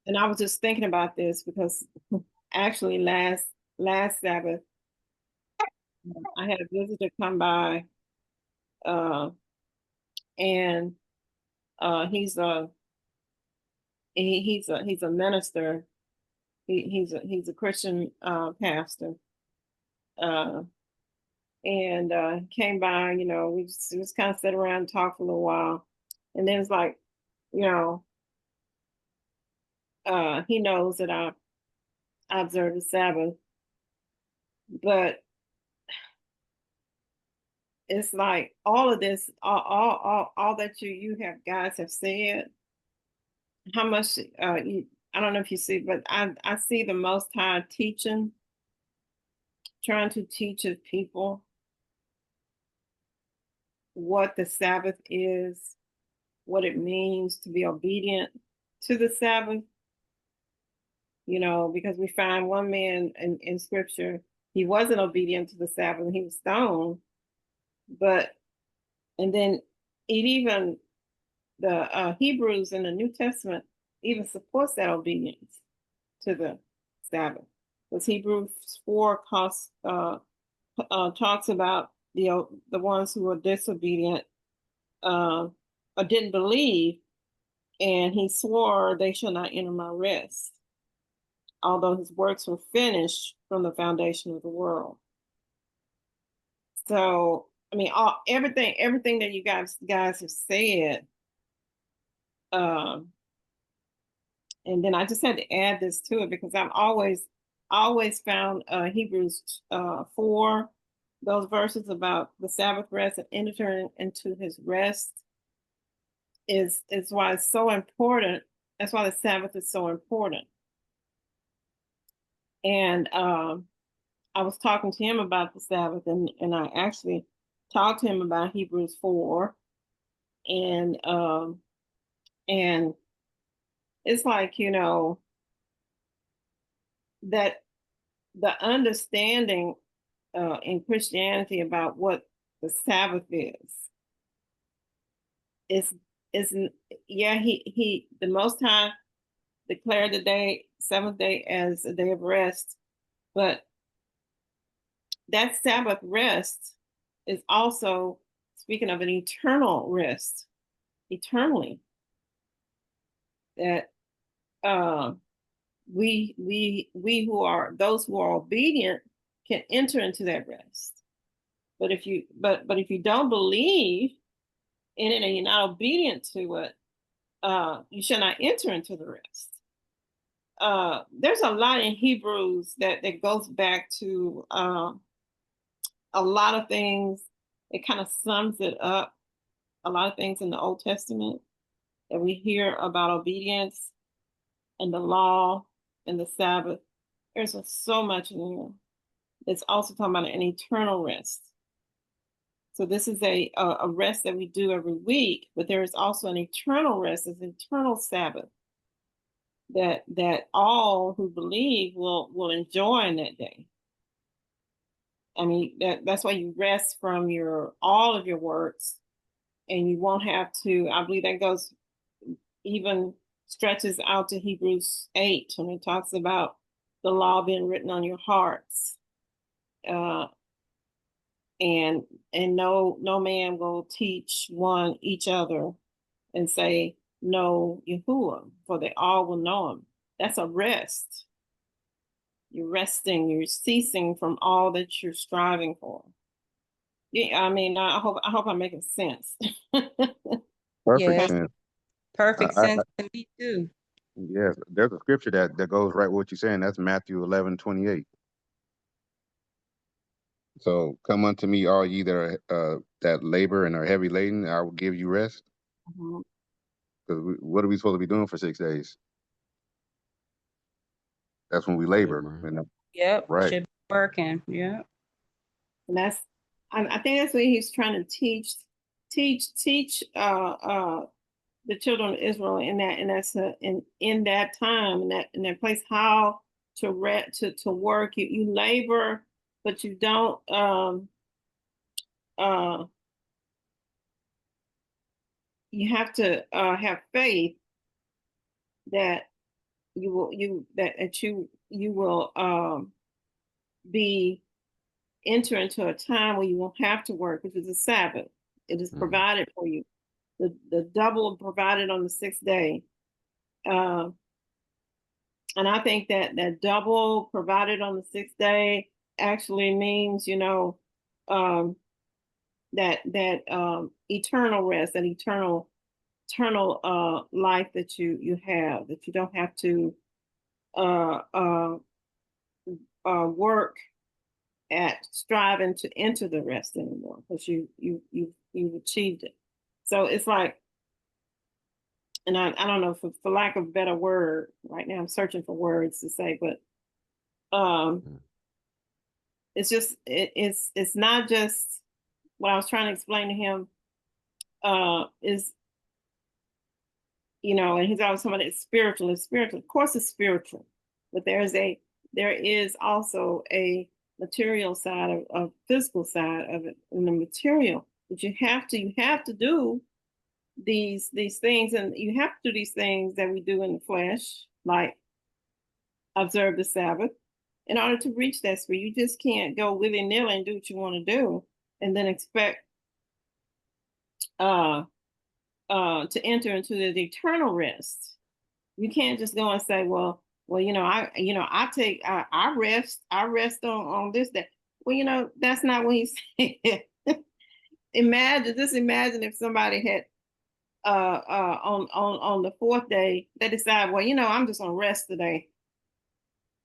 and I was just thinking about this because actually last Sabbath I had a visitor come by, and he's a minister. He's a Christian pastor, and came by. We just kind of sat around and talked for a little while, and then it's like, he knows that I observe the Sabbath, but it's like all of this, all that you guys have said. How much I don't know if you see, but I see the Most High trying to teach his people what the Sabbath is, what it means to be obedient to the Sabbath. you know, because we find one man in scripture, he wasn't obedient to the Sabbath and he was stoned. And then it even, the Hebrews in the New Testament even supports that obedience to the Sabbath. Because Hebrews 4 talks about the ones who were disobedient or didn't believe, and he swore they shall not enter my rest, although his works were finished from the foundation of the world. So, I mean, everything that you guys have said, and then I just had to add this to it because I've always found Hebrews 4, those verses about the Sabbath rest and entering into his rest is why it's so important. That's why the Sabbath is so important. And I was talking to him about the Sabbath, and I actually talked to him about Hebrews 4, and it's like, you know, that the understanding in Christianity about what the Sabbath is yeah, he the Most High declared the seventh day as a day of rest, but that Sabbath rest is also speaking of an eternal rest, eternally. That we who are those who are obedient can enter into that rest. But if you don't believe in it and you're not obedient to it, you shall not enter into the rest. There's a lot in Hebrews that goes back to a lot of things. It kind of sums it up. A lot of things in the Old Testament that we hear about obedience and the law and the Sabbath. There's so much in there. It's also talking about an eternal rest. So this is a rest that we do every week, but there is also an eternal rest, an eternal Sabbath that all who believe will enjoy in that day. I mean, that's why you rest from all of your works, and you won't have to. I believe that goes even stretches out to Hebrews 8 when it talks about the law being written on your hearts. And no man will teach each other and say, know Yahuwah, for they all will know him. That's a rest. You're resting, you're ceasing from all that you're striving for. Yeah, I mean, I hope I'm making sense. Perfect Yes, sense. perfect I, sense to me too. yes, there's a scripture that goes right with what you're saying. That's Matthew 11:28. So come unto me, all ye that labor and are heavy laden, I will give you rest. Mhm. Because what are we supposed to be doing for 6 days? That's when we labor. Labor. You know? Yep, Right. should be working. Yeah. And I think that's what he's trying to teach the children of Israel in that time, in that place, how to work. You labor, but you don't you have to have faith that you will be enter into a time where you won't have to work, which is a Sabbath. It is provided for you. The double provided on the sixth day. And I think that double provided on the sixth day actually means, you know, that eternal rest, that eternal life that you have, that you don't have to work at striving to enter the rest anymore, because you've achieved it. So it's like, and I don't know, for lack of a better word, right now I'm searching for words to say, but it's just it's not just what I was trying to explain to him is, you know, and he's always talking about it's spiritual. Of course it's spiritual. but there is also a material side of physical side of it, and the material. But you have to do these things, and you have to do these things that we do in the flesh, like observe the Sabbath, in order to reach that spirit. You just can't go willy-nilly and do what you want to do and then expect to enter into the eternal rest. You can't just go and say, well, I rest on this day. Well, that's not what he said. Imagine if somebody had on the fourth day, they decide, well, I'm just gonna rest today.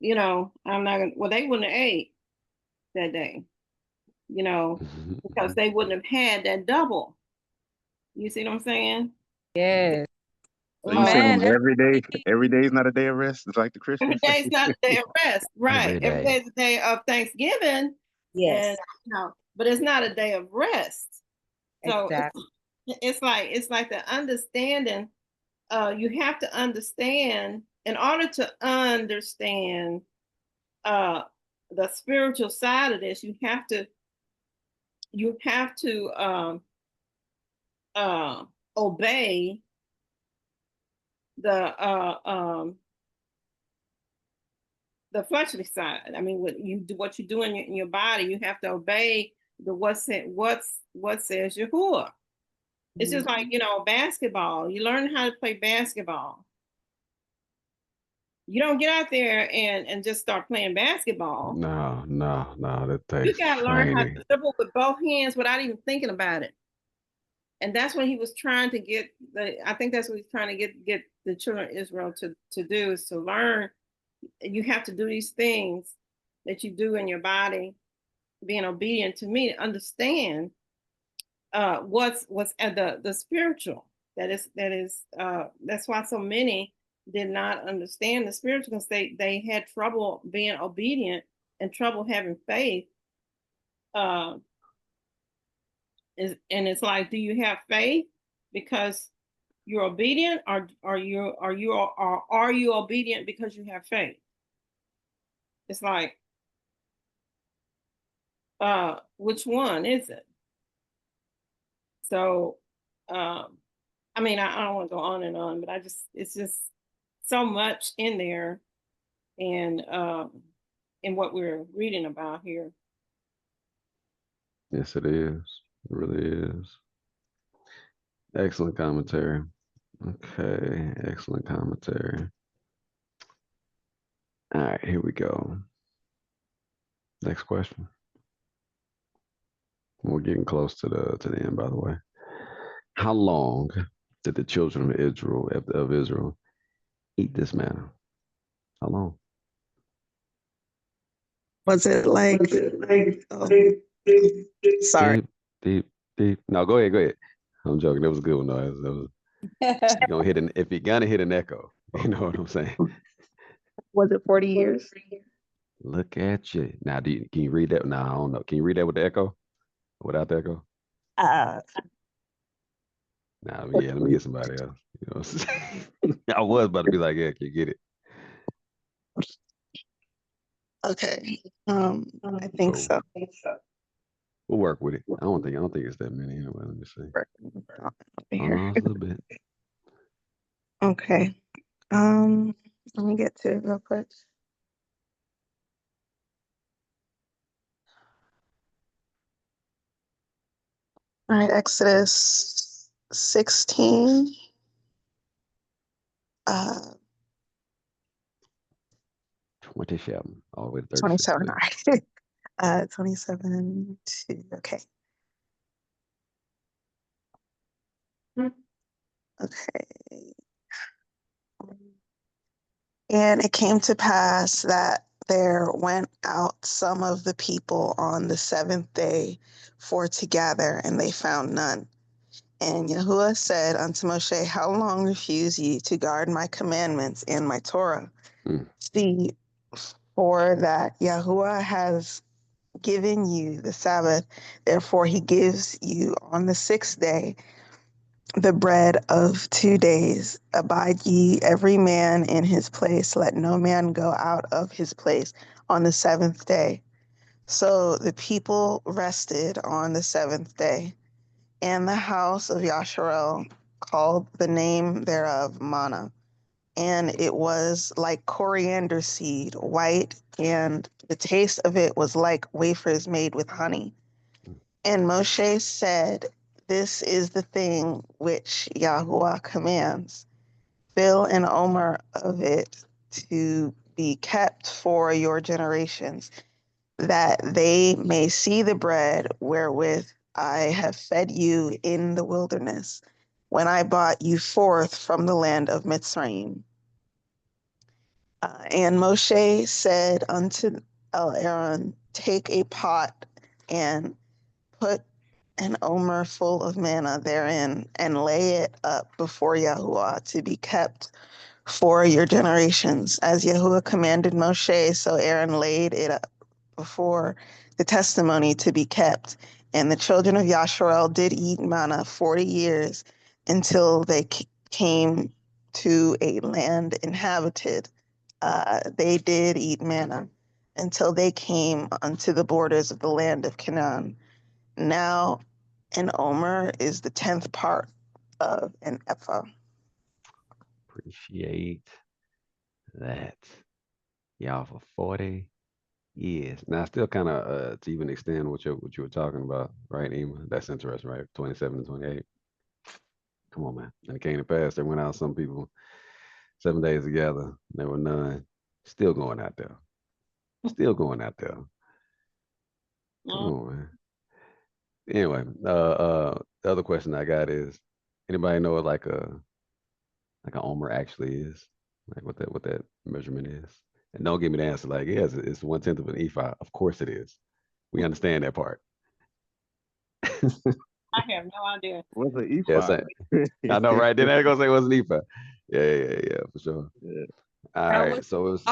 I'm not gonna, well, they wouldn't have ate that day, because they wouldn't have had that double. You see what I'm saying? Yes. So you saying Man, every day is not a day of rest? It's like the Every Christians. day is not a day of rest, right? Every Every day is a day of Thanksgiving, yes, and but it's not a day of rest. So exactly. it's like the understanding. You have to understand, in order to understand the spiritual side of this. You have to obey the fleshly side. I mean, what you do in your body, you have to obey what says Yahuwah. It's just like, basketball. You learn how to play basketball. You don't get out there and just start playing basketball. No, that You takes got to learn how training. to dribble with both hands without even thinking about it. And that's what he was trying to get. I think that's what he's trying to get the children of Israel to do, is to learn. You have to do these things that you do in your body, being obedient to me, to understand what's at the spiritual. That's why so many did not understand the spiritual, because they had trouble being obedient and trouble having faith. And it's like, do you have faith because you're obedient, or are you obedient because you have faith? It's like, which one is it? So, I mean, I don't want to go on and on, but it's just so much in there, and in what we're reading about here. Yes, it is. It really is. Excellent commentary. Okay, excellent commentary. All right, here we go. Next question. We're getting close to the end, by the way. How long did the children of Israel eat this manna? How long? Was it like, sorry. Deep. No, go ahead. I'm joking. That was a good one, though. If you're gonna hit an echo, you know what I'm saying? Was it 40 years? Look at you. Now, can you read that? No, I don't know. Can you read that with the echo? Without the echo? Nah, yeah, let me get somebody else. You know what I'm saying? I was about to be like, yeah, can you get it? Okay. I think Cool. so. We'll work with it. I don't think it's that many anyway. Let me see. Over Oh, here. no, it's a little bit. Okay. Let me get to it real quick. All right, Exodus 16. 27, all the way to 36. 27, all right. 27 to, okay. Okay. And it came to pass that there went out some of the people on the seventh day for to gather, and they found none. And Yahuwah said unto Moshe, how long refuse ye to guard my commandments and my Torah? See, for that Yahuwah has given you the Sabbath, therefore he gives you on the sixth day the bread of 2 days. Abide ye every man in his place. Let no man go out of his place on the 7th day. So the people rested on the 7th day. And the house of Yasharel called the name thereof manna. And it was like coriander seed, white, and the taste of it was like wafers made with honey. And Moshe said, this is the thing which Yahuwah commands. Fill an omer of it to be kept for your generations, that they may see the bread wherewith I have fed you in the wilderness, when I brought you forth from the land of Mitzrayim. And Moshe said unto Aaron, take a pot and put an omer full of manna therein, and lay it up before Yahuwah to be kept for your generations. As Yahuwah commanded Moshe, so Aaron laid it up before the testimony to be kept. And the children of Yasharel did eat manna 40 years until they came to a land inhabited. They did eat manna until they came unto the borders of the land of Canaan. Now, an omer is the 10th part of an ephah. Appreciate that. Y'all for 40 years. Now, still kind of to even extend what you were talking about, right, Ema? That's interesting, right? 27 and 28. Come on, man. And it came to pass. They went out, some people, 7 days together. There were none. Still going out there. Still going out there. Come on, man. Anyway, the other question I got is, anybody know what like an omer actually is? Like what that measurement is? And don't give me the answer like, yes, it's 1/10 of an ephah. Of course it is. We understand that part. I have no idea. What's an Yes, ephod? I know, right? Then I gonna say it was an ephah. Yeah, for sure. Yeah. All That right, was so it's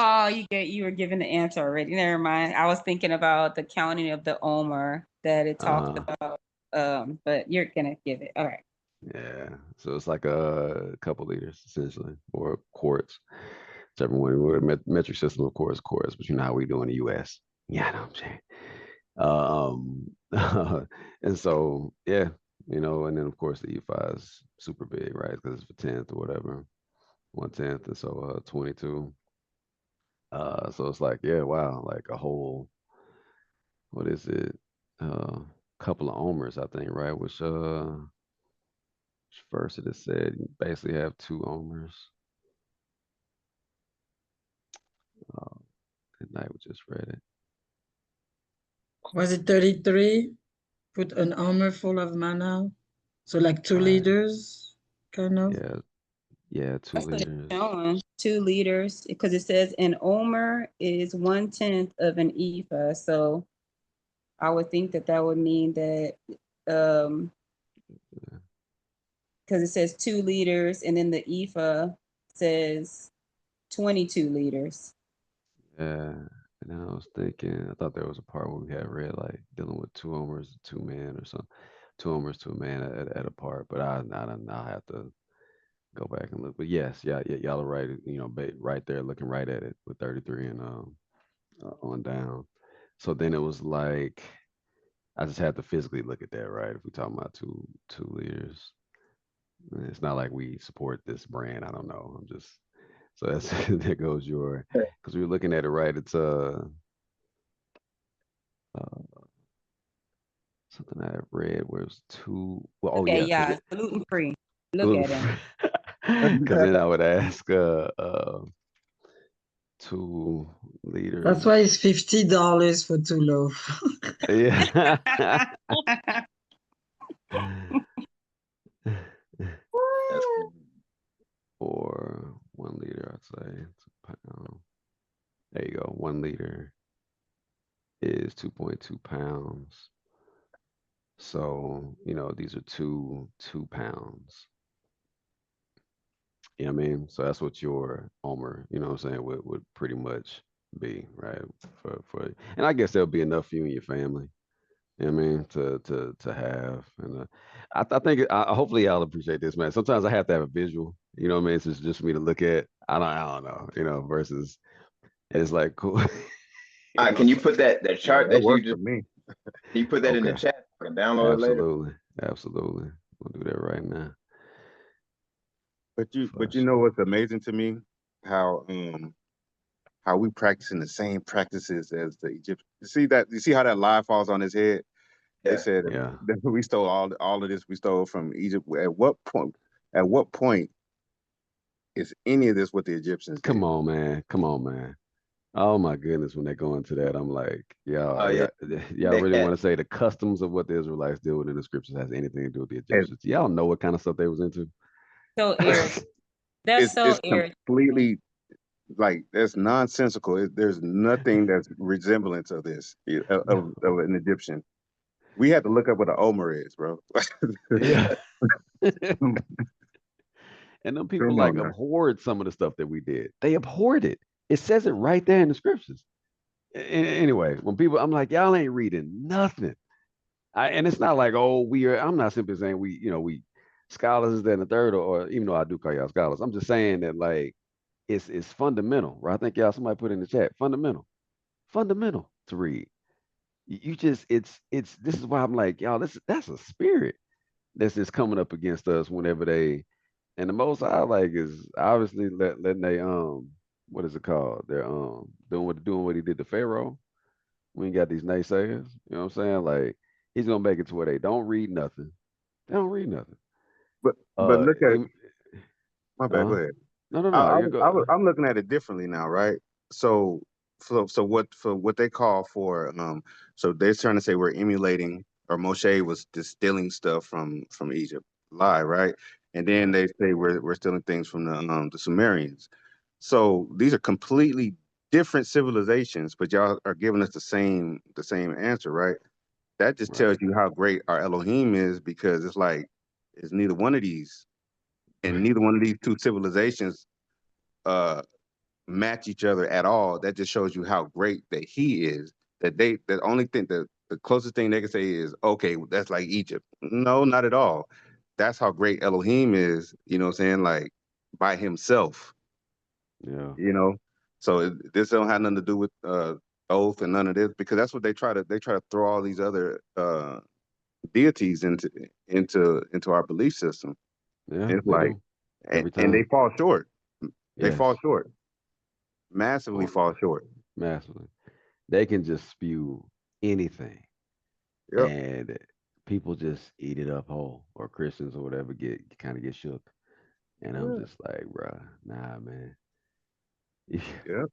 you were given the answer already. Never mind. I was thinking about the counting of the omer that it talked about. But you're gonna give it. All right. yeah, so it's like a couple liters essentially, or quarts. Whichever one. We're a metric system, of course, but you know how we do in the U.S. Yeah, I know what I'm saying. And so yeah, and then of course the E5 is super big, right? Because it's for 10th or whatever, 1/10, and so 22. So it's like, yeah, wow, like a whole, what is it? Couple of omers, I think, right? Which first it is said you basically have 2 omers. At night we just read it. Was it 33? Put an omer full of manna. So like 2 Right. liters, kind of. Yeah, 2 That's what it's liters. showing. 2 liters, because it says an omer is 1/10 of an ephah. So I would think that would mean that because it says 2 liters, and then the ephah says 22 liters. Yeah, and then I was thinking, I thought there was a part where we had read like dealing with 2 omers to 2 men or something, 2 omers to a man at a part, but I'll have to go back and look. But yes, yeah, y'all are right. Right there, looking right at it with 33 and on down. So then it was like I just had to physically look at that, right? If we're talking about two liters, it's not like we support this brand. I don't know. I'm just so that's there goes your because we were looking at it, right? It's something I read where it was 2. Well, oh Okay, yeah, because yeah, gluten free. Look at it. because then I would ask 2 That's why liters. it's $50 for 2 loaf. Yeah. Or 1 liter, I'd say it's a pound. There you go. 1 liter is 2.2 pounds. So, these are 2 pounds. You know what I mean? So that's what your omer, you know what I'm saying, would pretty much be, right? For and I guess there'll be enough for you and your family. You know what I mean? To have, and I think hopefully y'all appreciate this, man. Sometimes I have to have a visual. You know what I mean? It's just for me to look at. I don't know. You know, versus it's like cool. You Can know, you put that chart That that you works for just, me. can you put that in the okay, chat? I can download it later. absolutely, absolutely. We'll do that right now. But you First, know what's amazing to me? How how we practicing the same practices as the Egyptians. You see how that lie falls on his head? They Yeah. said yeah. that we stole all of this we stole from Egypt. At what point is any of this what the Egyptians Come did? on, man. Come on, man. Oh my goodness, when they go into that, I'm like, Oh y'all, yeah. y'all That really cat. want to say the customs of what the Israelites deal with in the scriptures has anything to do with the And Egyptians? Y'all know what kind of stuff they was into? So irritating. That's so it's irritating. completely like that's nonsensical. There's nothing that's resemblance of this of an Egyptian. We had to look up what an Omer is, bro. Yeah. And them people Come like on now. abhorred some of the stuff that we did. They abhorred it. It says it right there in the scriptures. Anyway, when people, I'm like, y'all ain't reading nothing. And it's not like, oh, we are. I'm not simply saying we, we scholars is that and the third, or even though I do call y'all scholars, I'm just saying that like it's fundamental, right? I think y'all somebody put in the chat, fundamental to read. You just it's this is why I'm like, y'all, that's a spirit that's just coming up against us whenever they and the most I like is obviously letting they what is it called? They're doing what he did to Pharaoh. We ain't got these naysayers. You know what I'm saying? Like he's gonna make it to where they don't read nothing. They don't read nothing. But look at Even, my bad. Go uh, ahead. no. You go. I'm looking at it differently now, right? So, for what they call for, so they're trying to say we're emulating, or Moshe was just stealing stuff from Egypt, lie, right? And then Right. they say we're stealing things from the Sumerians. So these are completely different civilizations, but y'all are giving us the same answer, right? That just Right. tells you how great our Elohim is, because it's like it's neither one of these, and neither one of these two civilizations uh match each other at all. That just shows you how great that he is. The only thing, the closest thing they can say is, okay, that's like Egypt. No, not at all. That's how great Elohim is, you know what I'm saying? Like by himself, Yeah. you know. So this don't have nothing to do with oath and none of this, because that's what they try to throw all these other deities into our belief system. Yeah. It's They like do and, every and they time. fall short. They Yes. fall short. Massively Oh, fall short. massively. They can just spew anything, Yep. and people just eat it up whole, or Christians or whatever get kind of get shook. And I'm Yeah. just like, bruh, nah, man. Yep.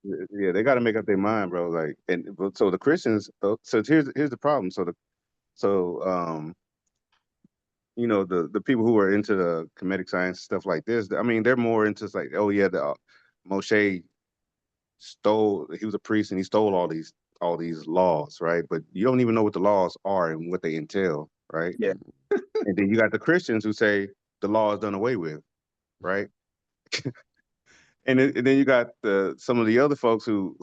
Yeah, they got to make up their mind, bro. Like, so the Christians. So here's the problem. So the people who are into the Kemetic science stuff like this. I mean, they're more into like, oh yeah, the Moshe stole. He was a priest and he stole all these laws, right? But you don't even know what the laws are and what they entail, right? Yeah. And then you got the Christians who say the law is done away with, right? And then you got some of the other folks who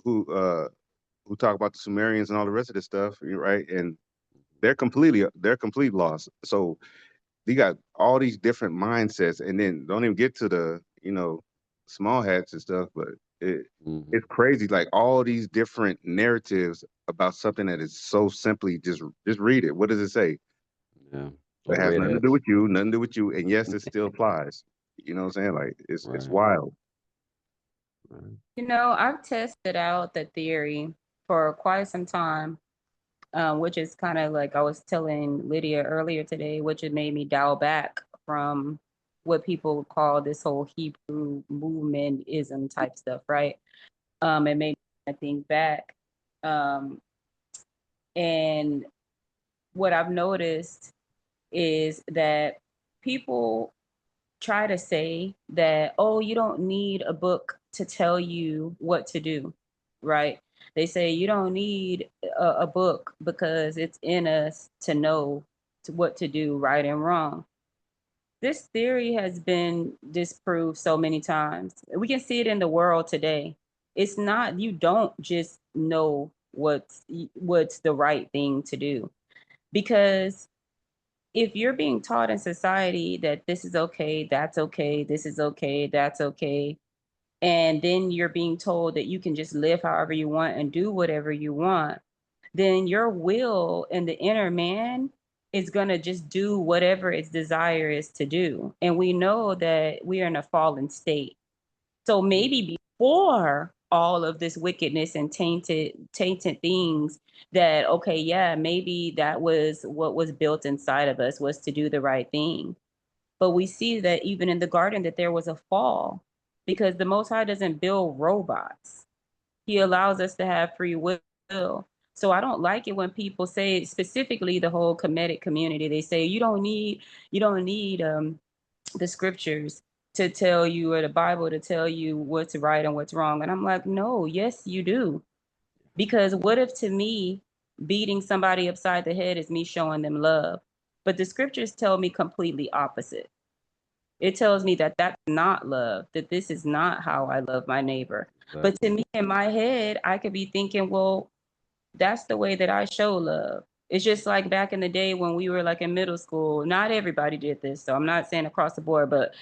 talk about the Sumerians and all the rest of this stuff, right? And they're complete lost. So you got all these different mindsets, and then don't even get to the small hats and stuff, but Hmm. it's crazy. Like all these different narratives about something that is so simply just read it. What does it say? Yeah. Or It the has red nothing to do hats. with you, nothing to do with you, and yes, it still applies. You know what I'm saying? Like it's Right. wild. Right. I've tested out the theory for quite some time, which is kind of like I was telling Lydia earlier today, which it made me dial back from what people call this whole Hebrew movementism type stuff, right? It made me think back. Um, and what I've noticed is that people try to say that, oh, you don't need a book to tell you what to do, right? They say you don't need a book because it's in us to know what to do, right and wrong. This theory has been disproved so many times. We can see it in the world today. It's not, you don't just know what's the right thing to do. Because if you're being taught in society that this is okay, that's okay, this is okay, that's okay, and then you're being told that you can just live however you want and do whatever you want, then your will and the inner man is going to just do whatever its desire is to do. And we know that we are in a fallen state. So maybe before all of this wickedness and tainted things, that, okay, yeah, maybe that was what was built inside of us, was to do the right thing. But we see that even in the garden that there was a fall, because the Most High doesn't build robots. He allows us to have free will. So I don't like it when people say, specifically the whole Kemetic community, they say you don't need the scriptures to tell you, or the Bible to tell you what's right and what's wrong. And I'm like, no, yes, you do. Because what if, to me, beating somebody upside the head is me showing them love? But the scriptures tell me completely opposite. It tells me that that's not love, that this is not how I love my neighbor. But to me, in my head, I could be thinking, well, that's the way that I show love. It's just like back in the day when we were like in middle school. Not everybody did this, so I'm not saying across the board, but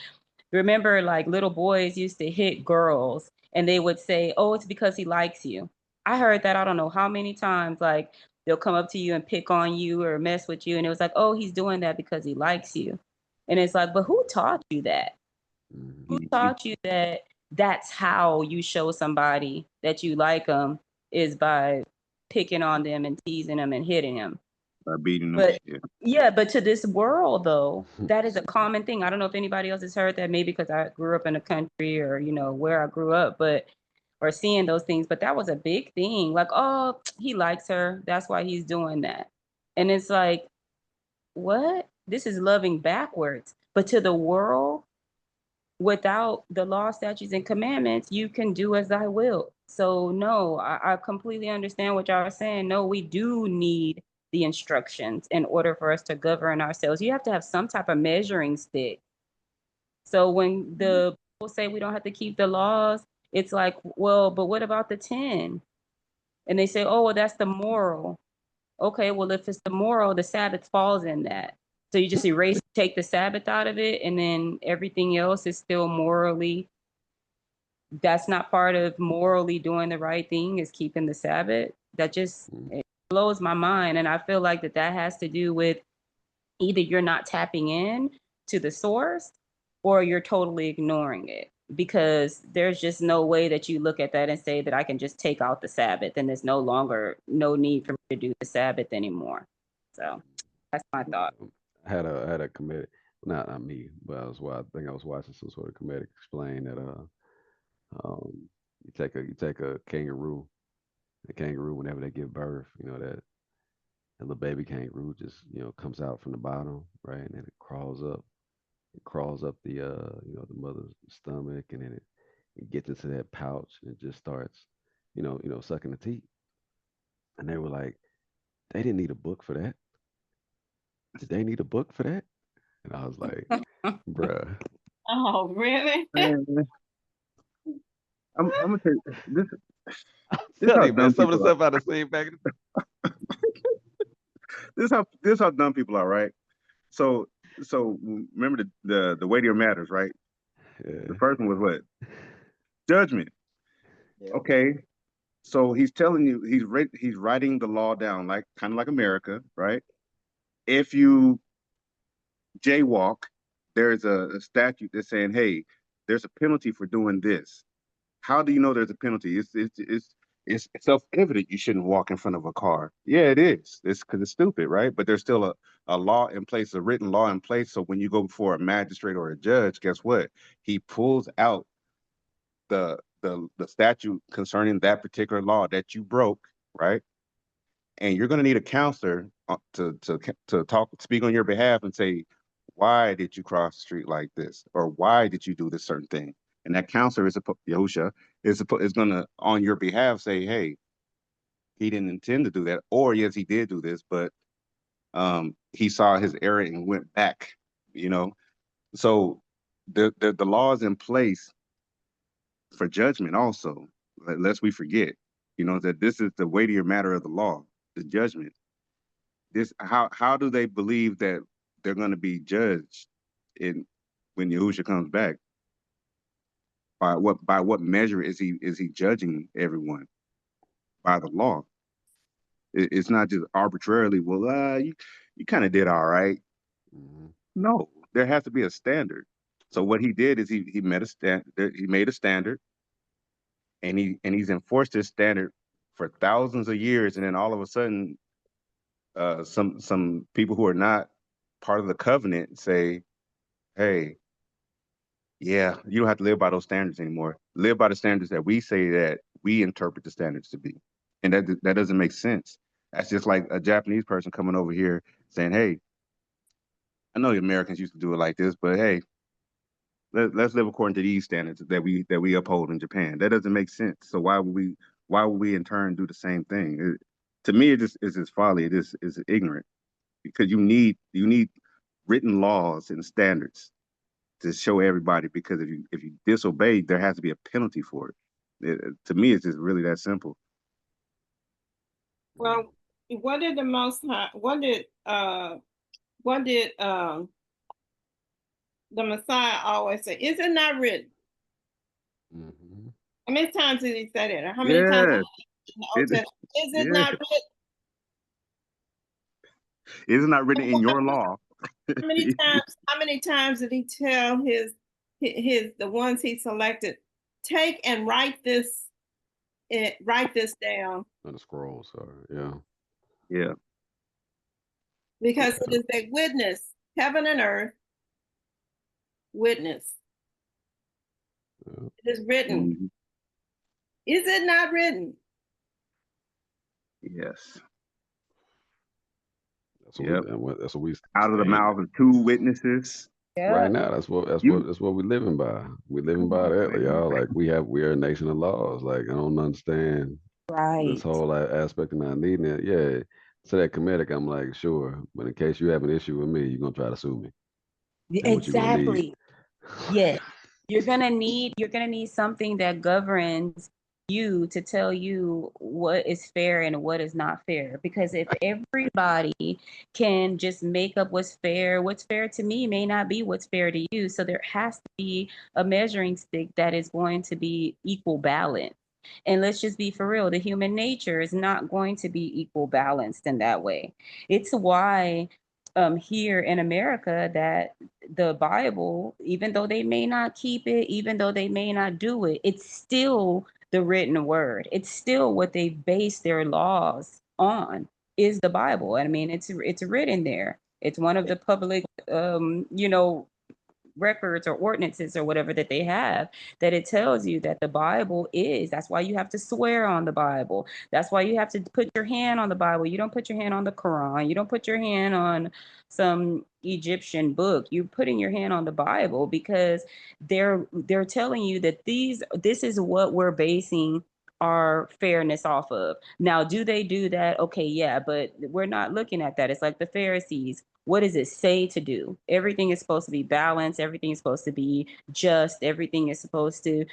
remember, like, little boys used to hit girls and they would say, oh, it's because he likes you. I heard that I don't know how many times. Like, they'll come up to you and pick on you or mess with you, and it was like, oh, he's doing that because he likes you. And it's like, but who taught you that? Who taught you that that's how you show somebody that you like them, is by picking on them and teasing them and hitting them? By beating them. But yeah, but to this world, though, that is a common thing. I don't know if anybody else has heard that, maybe because I grew up in the country, or, where I grew up, but, or seeing those things, but that was a big thing. Like, oh, he likes her, that's why he's doing that. And it's like, what? This is loving backwards. But to the world, without the law, statutes, and commandments, you can do as I will. So no, I completely understand what y'all are saying. No, we do need the instructions in order for us to govern ourselves. You have to have some type of measuring stick. So when the people say we don't have to keep the laws, it's like, well, but what about the 10? And they say, oh, well, that's the moral. Okay, well, if it's the moral, the Sabbath falls in that. So you just take the Sabbath out of it, and then everything else is still morally. That's not part of morally doing the right thing, is keeping the Sabbath. That just, it blows my mind. And I feel like that has to do with either you're not tapping in to the source, or you're totally ignoring it. Because there's just no way that you look at that and say that I can just take out the Sabbath and there's no need for me to do the Sabbath anymore. So that's my thought. I had a comedic, not me, but I think I was watching some sort of comedic explain that you take a kangaroo, whenever they give birth, that a little baby kangaroo just comes out from the bottom, right, and then it crawls up the the mother's stomach, and then it gets into that pouch and it just starts sucking the teat. And they were like, they didn't need a book for that. Did they need a book for that? And I was like, bruh. Oh, really? I'm gonna tell you this. This how man, some of the stuff I've seen back. This how dumb people are, right? So remember the weightier matters, right? Yeah. The first one was what? Judgment. Yeah. Okay. So he's telling you, he's writing the law down, like kind of like America, right? If you jaywalk, there's a statute that's saying, hey, there's a penalty for doing this. How do you know there's a penalty? It's self-evident you shouldn't walk in front of a car. Yeah, it is. It's because it's stupid, right? But there's still a law in place, a written law in place. So when you go before a magistrate or a judge, guess what? He pulls out the statute concerning that particular law that you broke, right? And you're going to need a counselor to speak on your behalf and say, why did you cross the street like this, or why did you do this certain thing? And that counselor Yahusha is going to, on your behalf, say, hey, he didn't intend to do that, or yes, he did do this, but he saw his error and went back. So the law is in place for judgment also, lest we forget. You know, that this is the weightier matter of the law, the judgment. This how do they believe that they're going to be judged in when Yahushua comes back? By what measure is he judging everyone? By the law. It's not just arbitrarily. Well, you kind of did all right. Mm-hmm. No, there has to be a standard. So what he did is he made a standard, and he's enforced this standard for thousands of years, and then all of a sudden, some people who are not part of the covenant say, "Hey, yeah, you don't have to live by those standards anymore. Live by the standards that we say that we interpret the standards to be," and that doesn't make sense. That's just like a Japanese person coming over here saying, "Hey, I know the Americans used to do it like this, but hey, let's live according to these standards that we uphold in Japan." That doesn't make sense. So why would we in turn do the same thing? To me, it just is just folly. It is ignorant because you need written laws and standards to show everybody. Because if you disobey, there has to be a penalty for it. To me, it's just really that simple. Well, what did the Most High, what did the Messiah always say? Is it not written? Mm-hmm. How many times did he say that? Or how many times Yeah, in the Old Testament? Is it yeah. not written? It's not written in your law. How many times did he tell the ones he selected, take and write this down, On the scroll, sorry. Yeah. Yeah. because it is a witness, heaven and earth witness. Yeah. It is written. Mhm. Is it not written? Yes. That's what Yep. that's what we Out of the stand mouth of two witnesses. right Yeah. now. You That's what we living by. We living come by on, that, like, man. y'all. Like we are a nation of laws. Like I don't understand this Right. whole aspect of not needing it. Yeah. To that comedic, I'm like, sure, but in case you have an issue with me, you're gonna try to sue me. That what you gonna need? Exactly. Yeah. You're gonna need something that governs you to tell you what is fair and what is not fair. Because if everybody can just make up what's fair to me may not be what's fair to you. So there has to be a measuring stick that is going to be equal balance. And let's just be for real, the human nature is not going to be equal balanced in that way. It's why here in America that the Bible, even though they may not keep it, even though they may not do it, it's still the written word. It's still what they base their laws on is the Bible. I mean, it's written there. It's one of the public, records or ordinances or whatever that they have, that it tells you that the Bible is. That's why you have to swear on the Bible. That's why you have to put your hand on the Bible. You don't put your hand on the Quran. You don't put your hand on some Egyptian book. You're putting your hand on the Bible because they're telling you that this is what we're basing our fairness off of. Now, do they do that? Okay, yeah, but we're not looking at that. It's like the Pharisees. What does it say to do? Everything is supposed to be balanced. Everything is supposed to be just. Everything is supposed to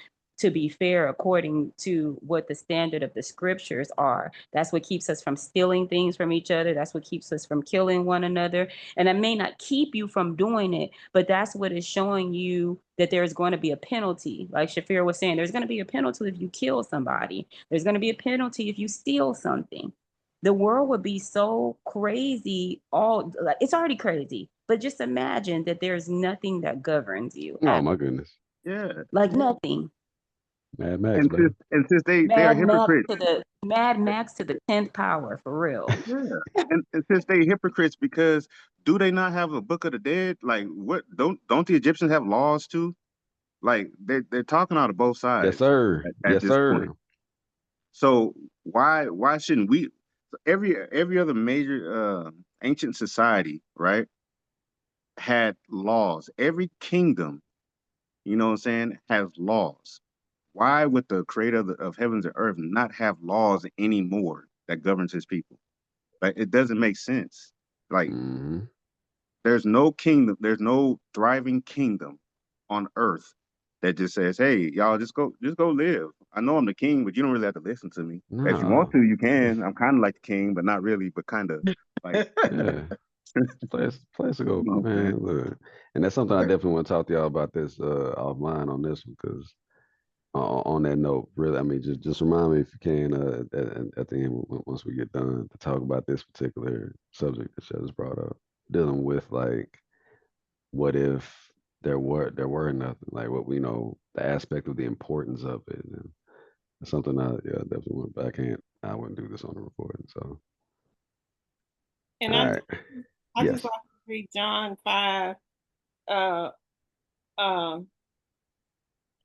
be fair according to what the standard of the scriptures are. That's what keeps us from stealing things from each other. That's what keeps us from killing one another. And that may not keep you from doing it, but that's what is showing you that there's going to be a penalty. Like Shafir was saying, there's going to be a penalty if you kill somebody. There's going to be a penalty if you steal something. The world would be so crazy. It's already crazy, but just imagine that there's nothing that governs you Oh my goodness. Yeah. like nothing. Mad Max, baby. Since they are hypocrites. Mad Max to the 10th power, for real. Yeah. And since they hypocrites, because do they not have a book of the dead? Like what don't the Egyptians have laws too? Like they're talking out of both Yes, sides sir. at Yes, this point. sir. So why shouldn't we? Every other major ancient society, right, had laws. Every kingdom, you know what I'm saying, has laws. Why would the creator of heavens and earth not have laws anymore that governs his people? Like it doesn't make sense. Like Mm-hmm. there's no kingdom, there's no thriving kingdom on earth that just says, "Hey, y'all, just go live. I know I'm the king, but you don't really have to listen to me. If you Nah. want to, you can. I'm kind of like the king, but not really, but kind of like. Yeah. Place to go, You know what I'm man. saying? Look. And that's something I definitely want to talk to y'all about this offline on this one, because on that note, really, I mean, just remind me if you can at the end once we get done to talk about this particular subject that you just brought up, dealing with like what if there were nothing, like what we know, the aspect of the importance of it, and it's something definitely went back. I wouldn't do this on the recording, so. And All right. I Yes. just like to read John 5,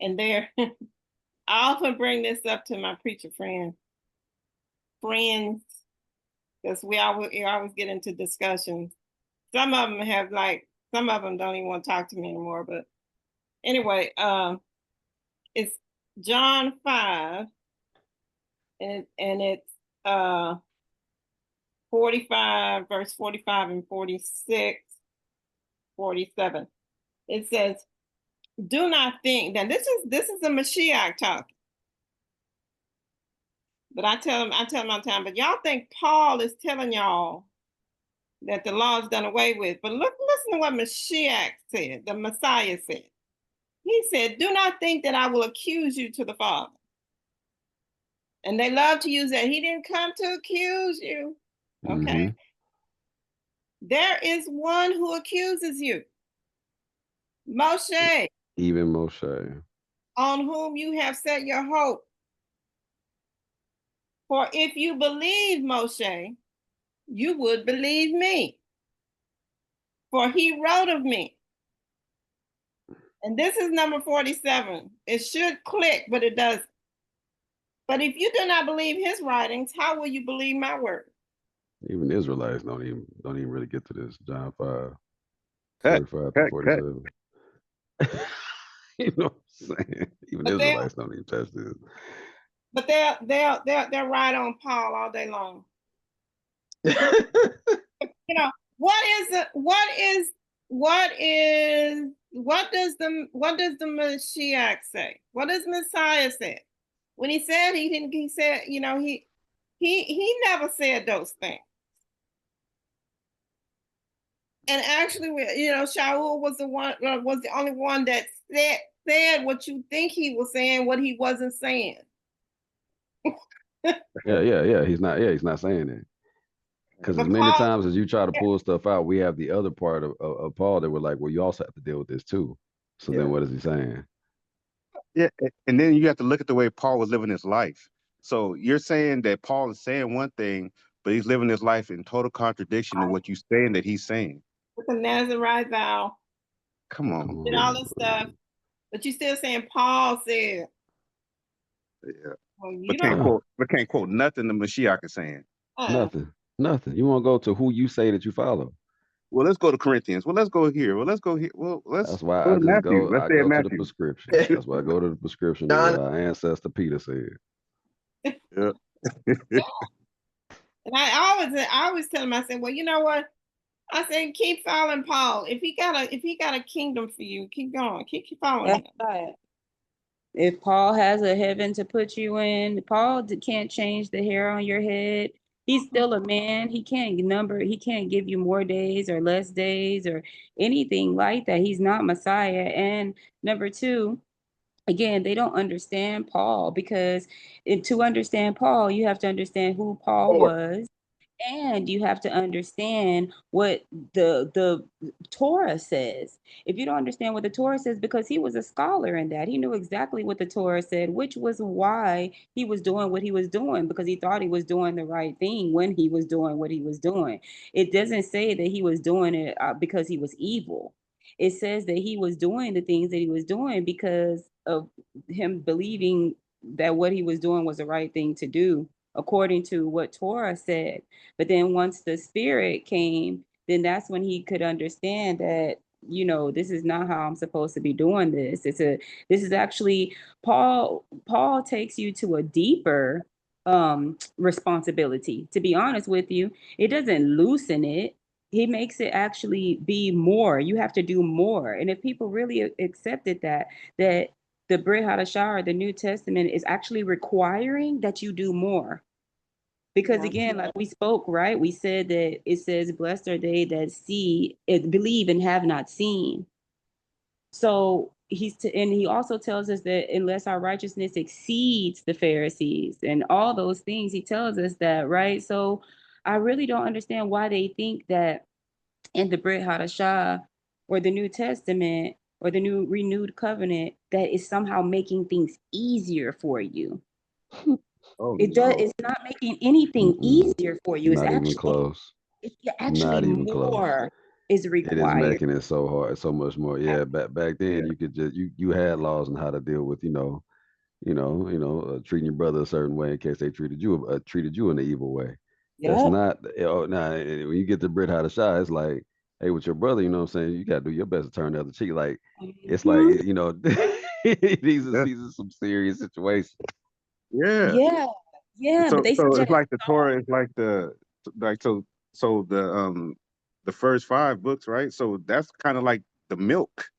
and there, I often bring this up to my preacher friends, because we always get into discussions. Some of them don't even want to talk to me anymore. But anyway, it's John 5, and it's 45, verse 45 and 46, 47. It says, "Do not think." Now this is the Mashiach talking. But I tell him all the time, but y'all think Paul is telling y'all that the law is done away with. But listen to what Mashiach said, the Messiah said. He said, "Do not think that I will accuse you to the Father." And they love to use that. He didn't come to accuse you. Okay. Mm-hmm. There is one who accuses you. Moshe, Even Moshe. on whom you have set your hope. For if you believe Moshe, you would believe me. For he wrote of me. And this is number 47. It should click, but it doesn't. But if you do not believe his writings, how will you believe my word? Even Israelites don't even really get to this. John 5, Cut, 45 to cut, cut. 47. You know what I'm saying? Even But Israelites don't even touch this. But they're right on Paul all day long. You know, what does the Mashiach say? What does Messiah say? When he said he said, you know, he never said those things. And actually, you know, Shaul was the only one that said what you think he was saying, what he wasn't saying. Yeah. He's not saying it. Because as many times as you try to pull stuff out, we have the other part of Paul that we're like, well, you also have to deal with this too. So then what is he saying? Yeah, and then you have to look at the way Paul was living his life. So you're saying that Paul is saying one thing, but he's living his life in total contradiction to what you're saying that he's saying. With the Nazarite vow. Come on. And all this stuff. But you're still saying Paul said. Yeah. Well, we can't quote nothing the Mashiach is saying. Nothing. You want to go to who you say that you follow. Well, let's go to Corinthians. Well, let's go here. Well, let's go here. Well, that's why go I to just Matthew. go. Let's I say go to Matthew. the prescription. That's why I go to the prescription of what our ancestor Peter said. Yeah. And I always tell him, I said, well, you know what? I said, keep following Paul. If he got a kingdom for you, keep going. Keep following him. Right. If Paul has a heaven to put you in, Paul can't change the hair on your head. He's still a man. He can't give you more days or less days or anything like that. He's not Messiah. And number two, again, they don't understand Paul, because to understand Paul, you have to understand who Paul was. And you have to understand what the Torah says. If you don't understand what the Torah says, because he was a scholar in that, he knew exactly what the Torah said, which was why he was doing what he was doing, because he thought he was doing the right thing when he was doing what he was doing. It doesn't say that he was doing it because he was evil. It says that he was doing the things that he was doing because of him believing that what he was doing was the right thing to do, according to what Torah said. But then once the Spirit came, then that's when he could understand that, you know, this is not how I'm supposed to be doing this. This is actually Paul takes you to a deeper responsibility. To be honest with you, it doesn't loosen it. He makes it actually be more. You have to do more. And if people really accepted that the Brit Hadashah, or the New Testament, is actually requiring that you do more. Because again, like we spoke, right? We said that it says, blessed are they that believe and have not seen. So and he also tells us that unless our righteousness exceeds the Pharisees and all those things, he tells us that, right? So I really don't understand why they think that in the Brit Hadashah or the New Testament or the new renewed covenant, that is somehow making things easier for you. Oh It does. no. It's not making anything easier for you. It's Not even actually, close. it's Not actually even close. more is It is required. making it so hard, so much more. Yeah, back then Yeah. you could just you had laws on how to deal with treating your brother a certain way in case they treated you in an evil way. That's Yep. not when you get to Brit Hadashah, it's like, hey, with your brother, you know what I'm saying? You gotta do your best to turn the other cheek. Like it's like, Mhm. these are some serious situations. Yeah. Yeah. Yeah. But So they so suggest it's like the Torah is like like so the first 5 books, right? So that's kind of like the milk.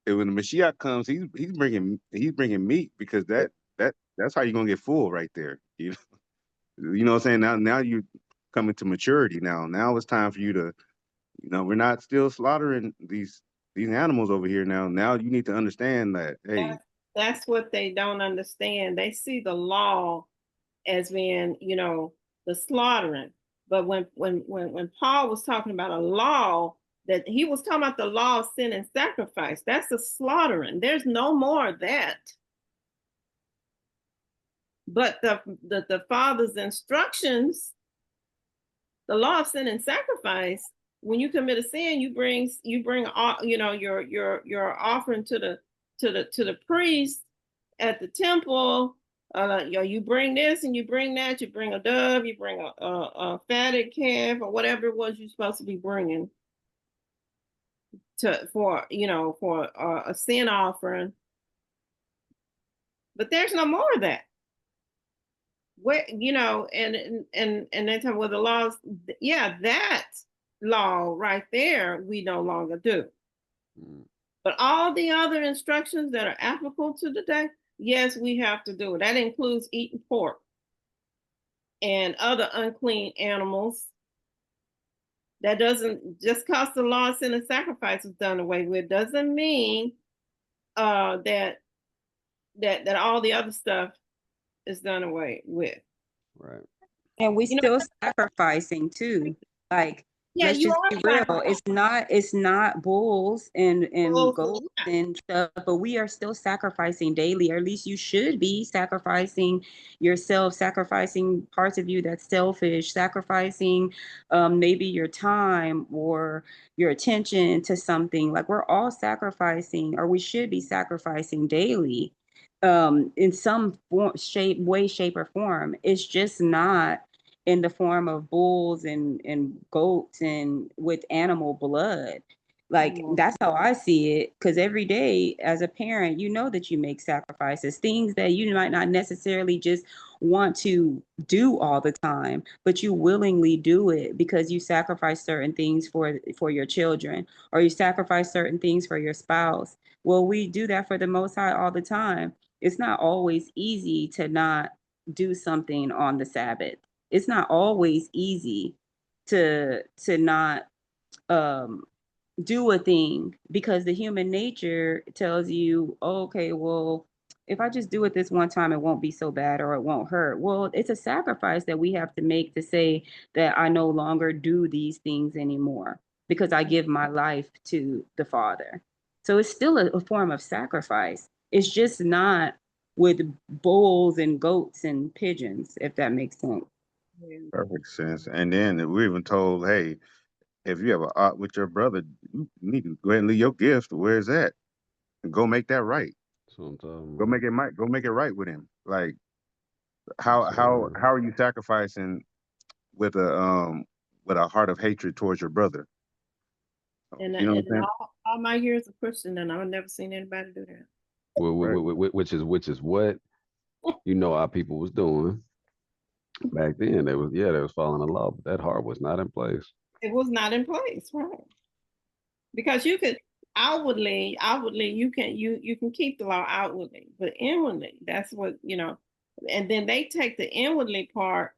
And when the Mashiach comes, he's bringing meat, because that's how you're gonna get full right there. You know what I'm saying? Now you coming to maturity now. Now it's time for you to, we're not still slaughtering these animals over here now. Now you need to understand that, hey, That's what they don't understand. They see the law as being, the slaughtering. But when Paul was talking about a law, that he was talking about the law of sin and sacrifice. That's the slaughtering. There's no more of that. But the Father's instructions, the law of sin and sacrifice, when you commit a sin, you bring your offering to the priest at the temple. You bring this and you bring that. You bring a dove, you bring a fatted calf, or whatever it was you're supposed to be bringing for a sin offering. But there's no more of that. Where and then time with the laws, that law right there we no longer do. But all the other instructions that are applicable to the day, yes, we have to do it. That includes eating pork and other unclean animals. That doesn't just cause the law of sin and sacrifice is done away with, doesn't mean that all the other stuff is done away with. Right. And we still sacrificing too. Like, Yeah, let's you just are be real. It's not bulls and bulls, goats and stuff, but we are still sacrificing daily, or at least you should be sacrificing yourself, sacrificing parts of you that's selfish, sacrificing maybe your time or your attention to something. Like, we're all sacrificing, or we should be sacrificing daily in some shape, or form. It's just not in the form of bulls and goats and with animal blood. Like, that's how I see it. Because every day as a parent, you know that you make sacrifices, things that you might not necessarily just want to do all the time, but you willingly do it because you sacrifice certain things for your children, or you sacrifice certain things for your spouse. Well, we do that for the Most High all the time. It's not always easy to not do something on the Sabbath. It's not always easy to not do a thing, because the human nature tells you, oh, okay, well, if I just do it this one time, it won't be so bad, or it won't hurt. Well, it's a sacrifice that we have to make to say that I no longer do these things anymore because I give my life to the Father. So it's still a form of sacrifice. It's just not with bulls and goats and pigeons, if that makes sense. perfect sense. And then we're even told, hey, if you have a art with your brother, you need to go ahead and leave your gift where it's at and go make that right. That's what I'm talking Go about. make it right with him. Like, Yes, how are you sacrificing with a heart of hatred towards your brother? And, You know what and I'm saying? all my years of Christian, and I've never seen anybody do that. Right. Which is what our people was doing back then. They was following the law, but that heart was not in place. It was not in place, right? Because you could, outwardly, you can keep the law outwardly, but inwardly, that's what, and then they take the inwardly part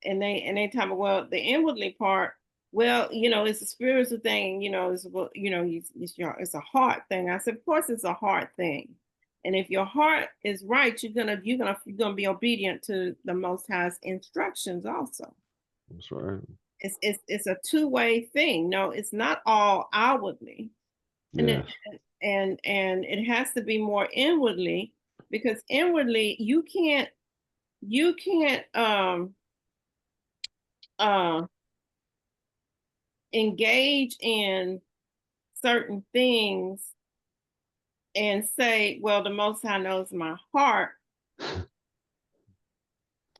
and they talk about, well, the inwardly part, well, it's a spiritual thing, it's a heart thing. I said, of course it's a heart thing. And if your heart is right, you're gonna be obedient to the Most High's instructions also. That's right. It's a two-way thing. No, it's not all outwardly. And Yes. and it has to be more inwardly, because inwardly you can't engage in certain things and say, well, the Most High knows my heart,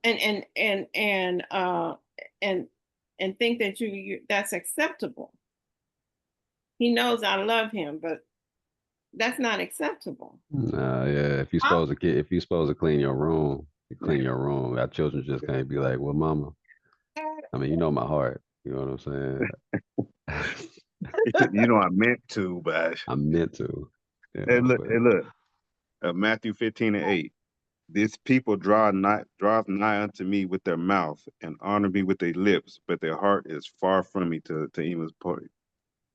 and think that you that's acceptable. He knows I love him, but that's not acceptable. Nah, yeah. If you're supposed to clean your room, you clean your room. Our children just can't be like, well, mama, I mean, you know my heart. You know what I'm saying? You know, I meant to, but I meant to. Yeah, hey, look, but Matthew 15:8. This people draweth nigh unto me with their mouth and honor me with their lips, but their heart is far from me, to Ema's point.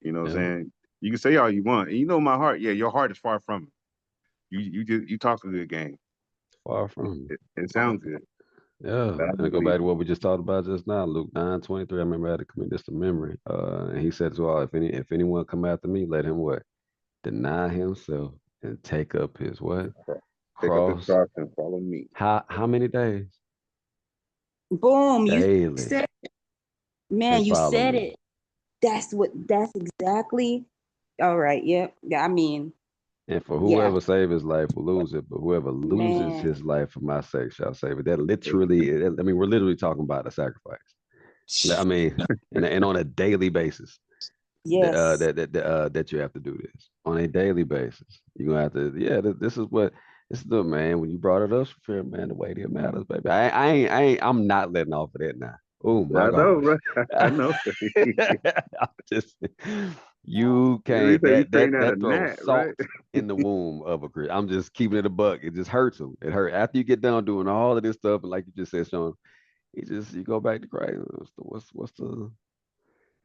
You know what I'm yeah, saying? You can say all you want. And you know my heart. Yeah, your heart is far from me. You talk a good game. far from me. It sounds good. Yeah, But I and don't go believe back it. to what we just talked about just now, Luke 9:23. I remember I had to commit this to memory. And he said to all, if anyone come after me, let him what? Deny himself and take up his what? Take up his Cross. cross and follow me. How many days? Boom, you Daily. said, man, And you follow said me. it. That's exactly. All right. Yep. Yeah. I mean, And for yeah, whoever save his life will lose it, but whoever loses man. his life for my sake shall save it. That literally, I mean, we're literally talking about a sacrifice. I mean, and on a daily basis, Yes. that you have to do this on a daily basis. You're gonna have to, yeah. This is the man. When you brought it up, for man, the weightier matters, baby. I'm not letting off of that now. Oh my I know, gosh. right? I know. I'm just, you We can't, say you straighten out a that throws gnat, right? salt in the womb of a Christian. I'm just keeping it a buck. It just hurts him. It hurt after you get done doing all of this stuff, and like you just said, Sean, you go back to Christ. What's the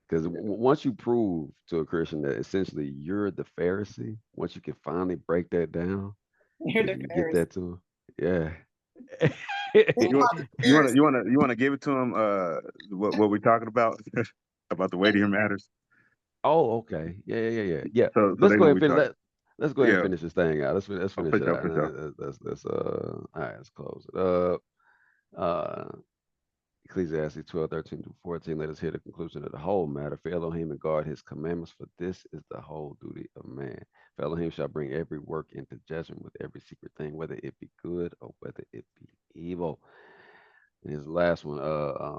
because once you prove to a Christian that essentially you're the Pharisee, once you can finally break that down, You're and the you can get Pharisee. that to him, yeah. You want you want to give it to him what we're talking about about the weightier matters. Oh, okay. Yeah. So Let's they go know ahead we and talk. finish. Let's go ahead and Yeah, finish this thing out. Let's finish for it sure, out. for sure. Let's all right. Let's close it up. Ecclesiastes 12:13-14. Let us hear the conclusion of the whole matter. For Elohim and guard his commandments, for this is the whole duty of man. For Elohim shall bring every work into judgment with every secret thing, whether it be good or whether it be evil. And his last one,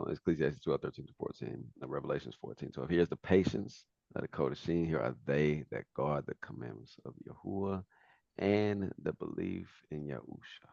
Ecclesiastes 12:13-14, Revelations 14:12. Here's the patience of the Kodashim. Here are they that guard the commandments of Yahuwah and the belief in Yahusha.